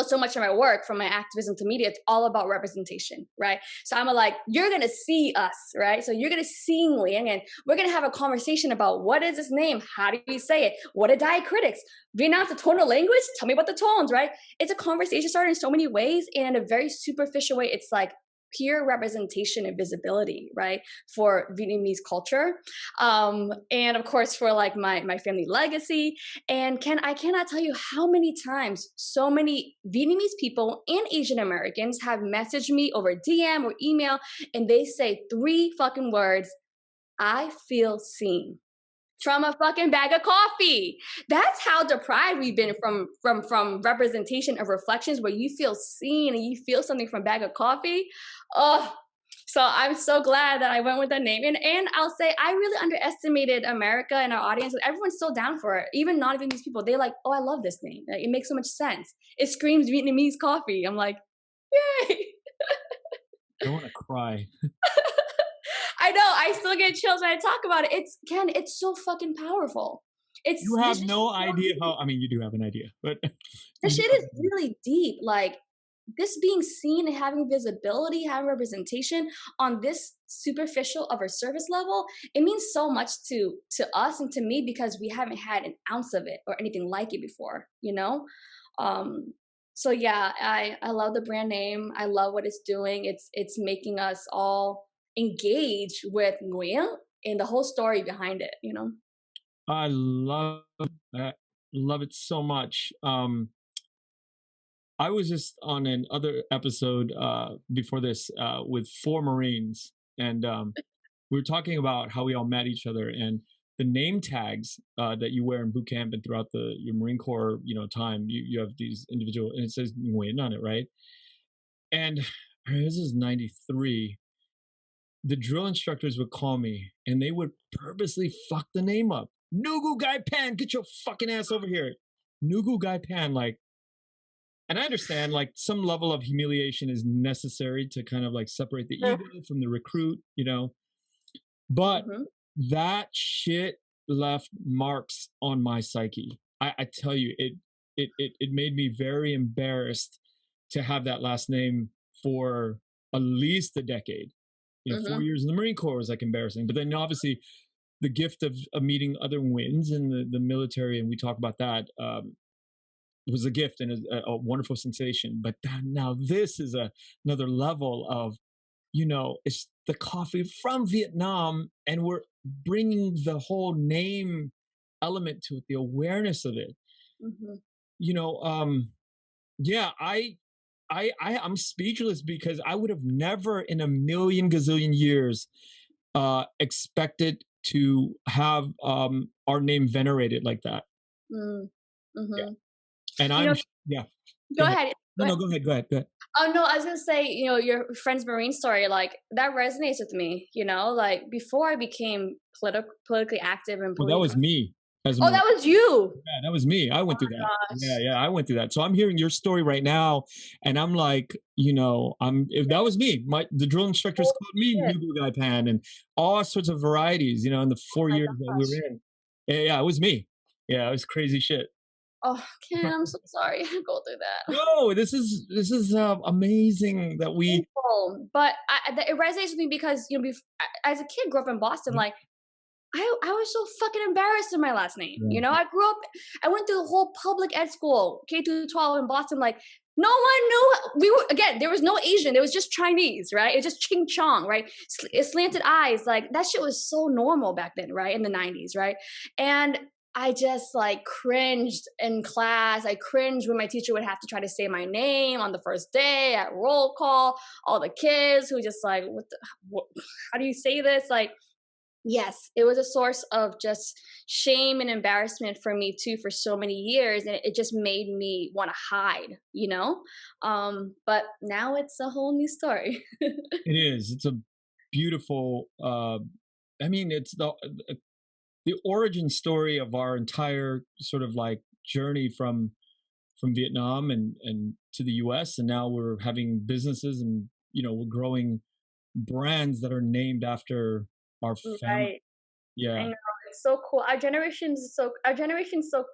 so much of my work from my activism to media, it's all about representation, right? So I'm like, you're gonna see us, right? So you're gonna see Nguyen, and we're gonna have a conversation about what is this name? How do you say it? What are diacritics? Vietnam's a tonal language? Tell me about the tones, right? It's a conversation started in so many ways, and in a very superficial way, it's like peer representation and visibility, right, for Vietnamese culture, and of course for like my family legacy. And I cannot tell you how many times so many Vietnamese people and Asian Americans have messaged me over DM or email, and they say three fucking words: I feel seen. From a fucking bag of coffee. That's how deprived we've been from representation of reflections where you feel seen and you feel something from a bag of coffee. Oh, so I'm so glad that I went with that name. And I'll say I really underestimated America and our audience. Everyone's so down for it. Even non-Vietnamese people, they like, oh, I love this name. Like, it makes so much sense. It screams Vietnamese coffee. I'm like, yay. I want to cry. I know. I still get chills when I talk about it. It's so fucking powerful. You It's this have shit, no idea how. I mean, you do have an idea, but this you shit have is really deep. Like this being seen and having visibility, having representation on this superficial of a surface level, it means so much to us and to me because we haven't had an ounce of it or anything like it before, you know? So yeah, I love the brand name. I love what it's doing. It's making us all engage with Nguyen and the whole story behind it, you know? I love that. Love it so much. I was just on an other episode before this with four Marines, and we were talking about how we all met each other and the name tags that you wear in boot camp and throughout your Marine Corps, time. You have these individual, and it says Nguyen on it, right? And this is '93. The drill instructors would call me, and they would purposely fuck the name up. Nugu Gai Pan, get your fucking ass over here. Nugu Gai Pan, like, and I understand like some level of humiliation is necessary to kind of like separate the ego from the recruit, but Mm-hmm. that shit left marks on my psyche. I tell you, it made me very embarrassed to have that last name for at least a decade. 4 years in the Marine Corps was like embarrassing, but then obviously the gift of meeting other wins in the military, and we talk about that. Was a gift and a wonderful sensation. But now this is another level of it's the coffee from Vietnam, and we're bringing the whole name element to it, the awareness of it. Mhm. You know, yeah, I'm speechless because I would have never in a million gazillion years expected to have our name venerated like that. Mm. Yeah. Mhm. And You know, yeah, go go ahead. ahead. No, Go no, ahead. go ahead, go ahead, go ahead. Oh, no, I was gonna say, your friend's marine story, like, that resonates with me, like, before I became politically active and Well, that believe. was me as a Oh, Marine. that was you! Yeah, that was me. I went through that. Yeah, Gosh. yeah, I went through that. So I'm hearing your story right now, and I'm like, if that was me. The drill instructors Holy called me shit. New Blue Guy Pan and all sorts of varieties. In the Oh 4 years my that we were gosh. in. Yeah, yeah, it was me. Yeah, it was crazy shit. Oh, Ken, I'm so sorry to go through that. No, this is amazing that we. Painful, but it resonates with me because, as a kid, grew up in Boston, like, I was so fucking embarrassed in my last name. Yeah. I went through the whole public ed school, K through 12 in Boston. Like, no one knew. Again, there was no Asian. There was just Chinese, right? It was just Ching Chong, right? Slanted eyes. Like, that shit was so normal back then, right? In the 90s, right? And I just like cringed in class. I cringed when my teacher would have to try to say my name on the first day at roll call. All the kids who just like, how do you say this? Like, yes, it was a source of just shame and embarrassment for me too for so many years, and it just made me want to hide, But now it's a whole new story. It is. It's a beautiful. I mean, it's the origin story of our entire sort of like journey from Vietnam and to the US, and now we're having businesses, and we're growing brands that are named after our family. Right. I Yeah. know, it's so cool. Our generation's so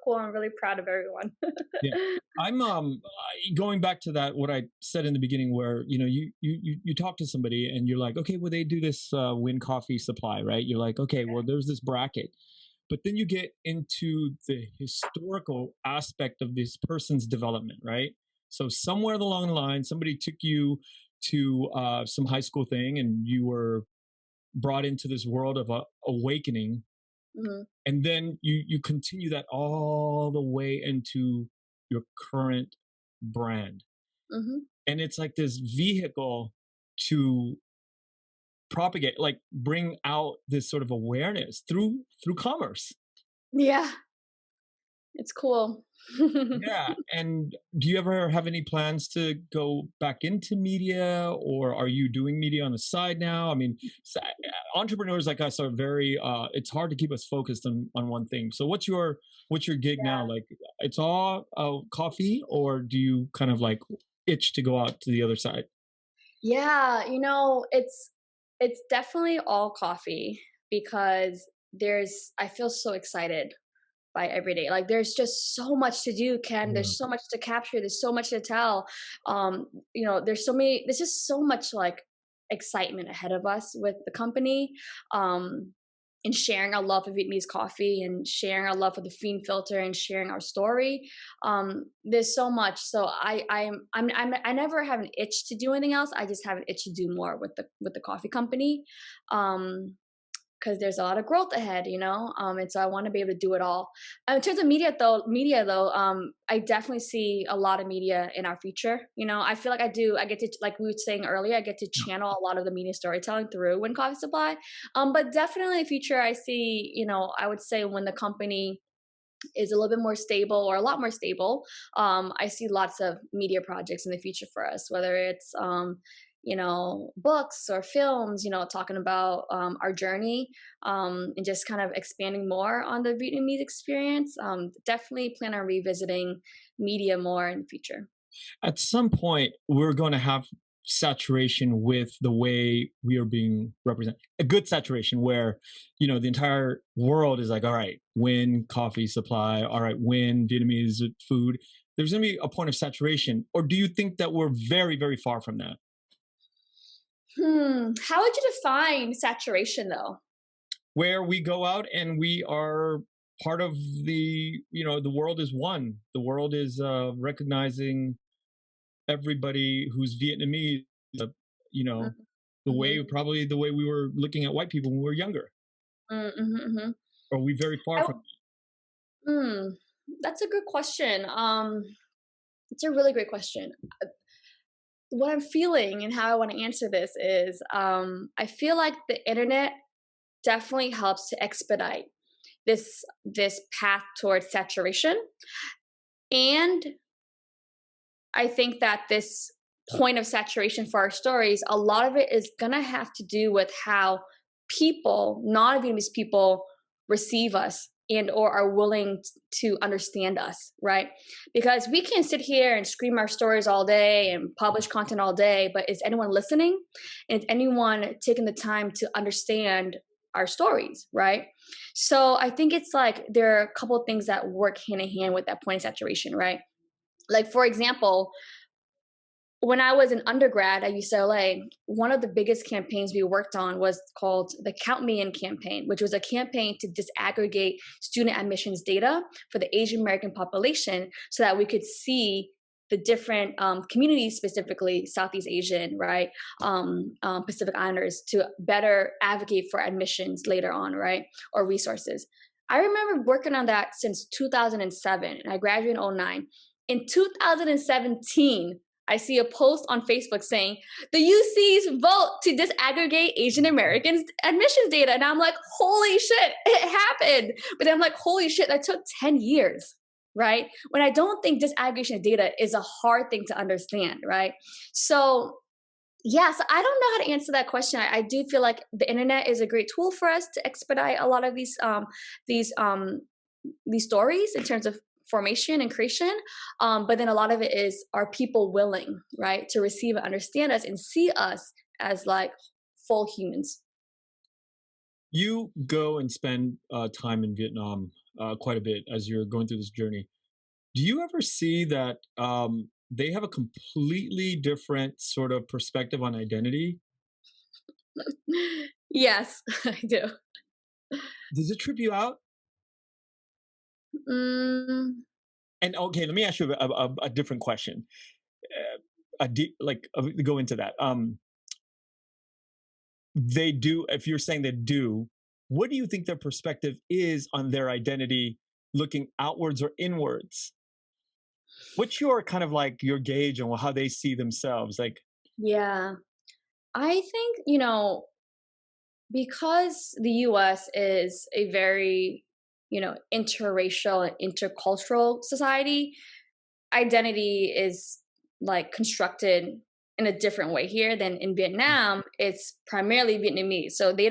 cool. I'm really proud of everyone. Yeah. I'm going back to that what I said in the beginning, where you talk to somebody and you're like, okay, well, they do this Nguyen Coffee Supply, right? You're like, okay, well, there's this bracket. But then you get into the historical aspect of this person's development, right? So somewhere along the line, somebody took you to some high school thing, and you were brought into this world of awakening, Mhm, and then you continue that all the way into your current brand, mhm. and it's like this vehicle to propagate, like bring out this sort of awareness through commerce. Yeah, it's cool. Yeah. And do you ever have any plans to go back into media, or are you doing media on the side now? I mean, entrepreneurs like us are very it's hard to keep us focused on one thing. So what's your gig now? Like, it's all coffee, or do you kind of like itch to go out to the other side? Yeah, it's definitely all coffee because I feel so excited by every day. Like, there's just so much to do, Ken. Yeah. There's so much to capture. There's so much to tell. There's just so much like excitement ahead of us with the company. And sharing our love for Vietnamese coffee and sharing our love for the Fiend filter and sharing our story. There's so much. So I never have an itch to do anything else. I just have an itch to do more with the coffee company. Because there's a lot of growth ahead, and so I want to be able to do it all. In terms of media though, I definitely see a lot of media in our future. I feel like I do. I get to, like we were saying earlier, I get to channel a lot of the media storytelling through Win Coffee Supply. But definitely in the future, I see. I would say when the company is a little bit more stable or a lot more stable, I see lots of media projects in the future for us, whether it's books or films, talking about our journey, and just kind of expanding more on the Vietnamese experience. Definitely plan on revisiting media more in the future. At some point we're going to have saturation with the way we are being represented, a good saturation where the entire world is like, all right, when coffee supply, all right, when Vietnamese food. There's going to be a point of saturation, or do you think that we're very, very far from that, How would you define saturation though? where we go out and we are part of the world is one, the world is recognizing everybody who's Vietnamese, uh, you know. Mhm. probably the way we were looking at white people when we were younger. Mhm, mhm. Are we very far I from? mm, that's a good question. It's a really great question. What I'm feeling and how I want to answer this is, I feel like the internet definitely helps to expedite this path towards saturation, and I think that this point of saturation for our stories, a lot of it is gonna have to do with how people, non-Vietnamese people, receive us and or are willing to understand us, right? Because we can sit here and scream our stories all day and publish content all day, but is anyone listening? And is anyone taking the time to understand our stories, right? So I think it's like there are a couple of things that work hand in hand with that point of saturation, right? Like for example, when I was an undergrad at UCLA, one of the biggest campaigns we worked on was called the Count Me In campaign, which was a campaign to disaggregate student admissions data for the Asian American population so that we could see the different communities, specifically Southeast Asian, right, Pacific Islanders, to better advocate for admissions later on, right, or resources. I remember working on that since 2007, and I graduated in '09. In 2017, I see a post on Facebook saying the UC's vote to disaggregate Asian Americans admissions data. And I'm like, holy shit, it happened. But then I'm like, holy shit, that took 10 years, right? When I don't think disaggregation of data is a hard thing to understand, right? So yeah, so I don't know how to answer that question. I do feel like the internet is a great tool for us to expedite a lot of these um, these stories in terms of formation and creation. But then a lot of it is, are people willing, right, to receive and understand us and see us as like full humans? You go and spend time in Vietnam quite a bit as you're going through this journey. Do you ever see that they have a completely different sort of perspective on identity? Yes, I do. Does it trip you out? Mm, And okay, let me ask you a different question. Go into that. They do. If you're saying they do, what do you think their perspective is on their identity, looking outwards or inwards? What's your kind of like your gauge on how they see themselves? Like, yeah, I think, because the US is a very, interracial and intercultural society, identity is like constructed in a different way here than in Vietnam. It's primarily Vietnamese. So they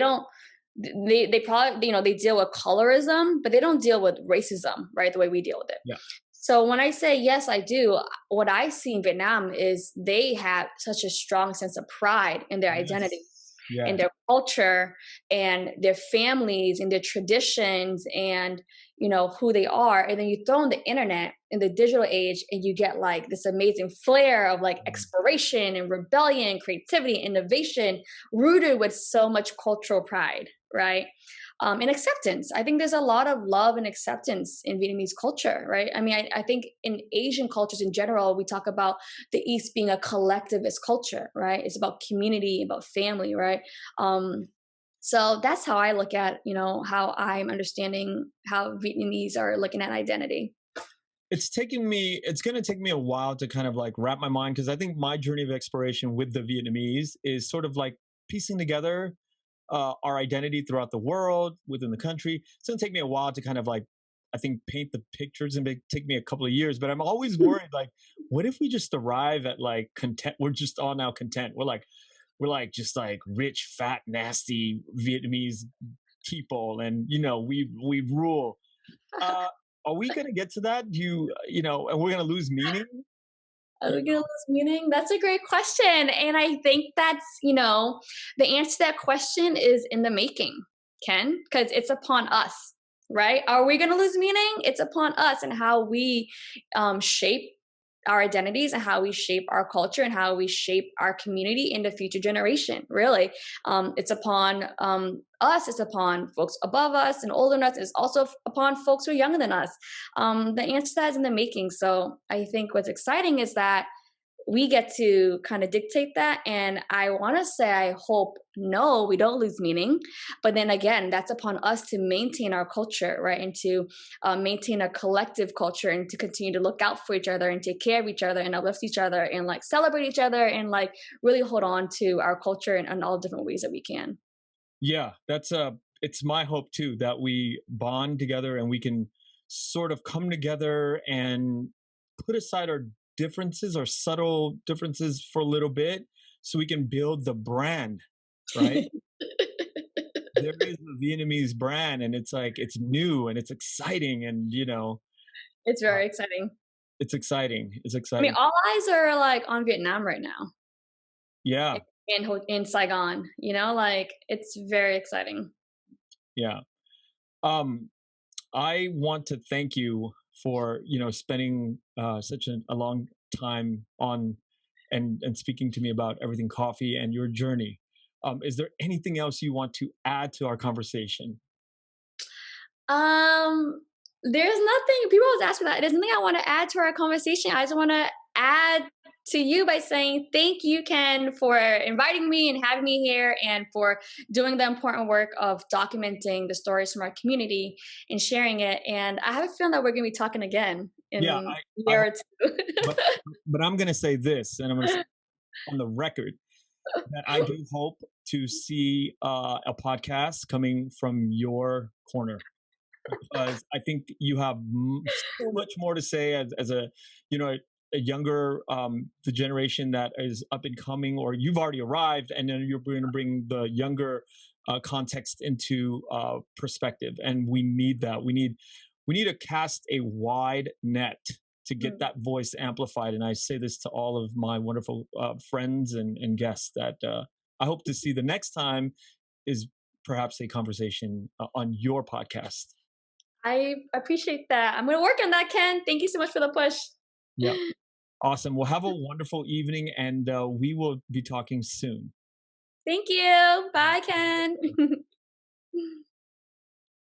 probably, they deal with colorism, but they don't deal with racism, right? The way we deal with it. yeah, So when I say yes, I do, what I see in Vietnam is they have such a strong sense of pride in their identity, yes, in yes. their culture and their families and their traditions and who they are, and then you throw on the internet in the digital age and you get like this amazing flair of like Mm. exploration and rebellion, creativity, innovation, rooted with so much cultural pride, right? And acceptance. I think there's a lot of love and acceptance in Vietnamese culture, right? I mean, I think in Asian cultures in general, we talk about the East being a collectivist culture, right? It's about community, about family, right? So that's how I look at, how I'm understanding how Vietnamese are looking at identity. It's going to take me a while to kind of like wrap my mind because I think my journey of exploration with the Vietnamese is sort of like piecing together our identity throughout the world, within the country. It's going to take me a while to kind of like, I think, paint the pictures and take me a couple of years. But I'm always worried, like, what if we just arrive at like content? We're just all now content. We're like just like rich, fat, nasty Vietnamese people, and we rule. Uh, are we going to get to that? And we're going to lose meaning? Are You we gonna know, lose meaning? That's a great question. And I think that's, the answer to that question is in the making, Ken, because it's upon us, right? Are we gonna lose meaning? It's upon us and how we shape our identities and how we shape our culture and how we shape our community in the future generation. Really, it's upon us. It's upon folks above us and older than us. It's also upon folks who are younger than us. The answer to that is in the making. So I think what's exciting is that we get to kind of dictate that. And I want to say, I hope, no, we don't lose meaning. But then again, that's upon us to maintain our culture, right? And to maintain a collective culture and to continue to look out for each other and take care of each other and uplift each other and like celebrate each other and like really hold on to our culture in all different ways that we can. Yeah, it's my hope too that we bond together and we can sort of come together and put aside our differences, our subtle differences for a little bit so we can build the brand, right? There is a Vietnamese brand and it's like it's new and it's exciting and It's uh, very exciting. it's exciting. It's I mean, exciting. all eyes are like on Vietnam right now Yeah, in Saigon, like it's very exciting. yeah. Um I want to thank you for spending such a long time on and speaking to me about everything coffee and your journey. Is there anything else you want to add to our conversation? Um, there's nothing people always ask me that. There's nothing I want to add to our conversation. I just want to add to you by saying thank you, Ken, for inviting me and having me here and for doing the important work of documenting the stories from our community and sharing it. And I have a feeling that we're going to be talking again Yeah, in a I year hope, or two. but I'm going to say this, and I'm going to say on the record that I do hope to see a podcast coming from your corner because I think you have so much more to say as a you know a younger the generation that is up and coming, or you've already arrived, and then you're going to bring the younger context into perspective, and we need that. We need to cast a wide net to get Mm. that voice amplified. And I say this to all of my wonderful friends and guests that I hope to see the next time is perhaps a conversation on your podcast. I appreciate that. I'm going to work on that, Ken. Thank you so much for the push. Yeah. Awesome. Well, have a wonderful evening, and we will be talking soon. Thank you. Bye, Ken.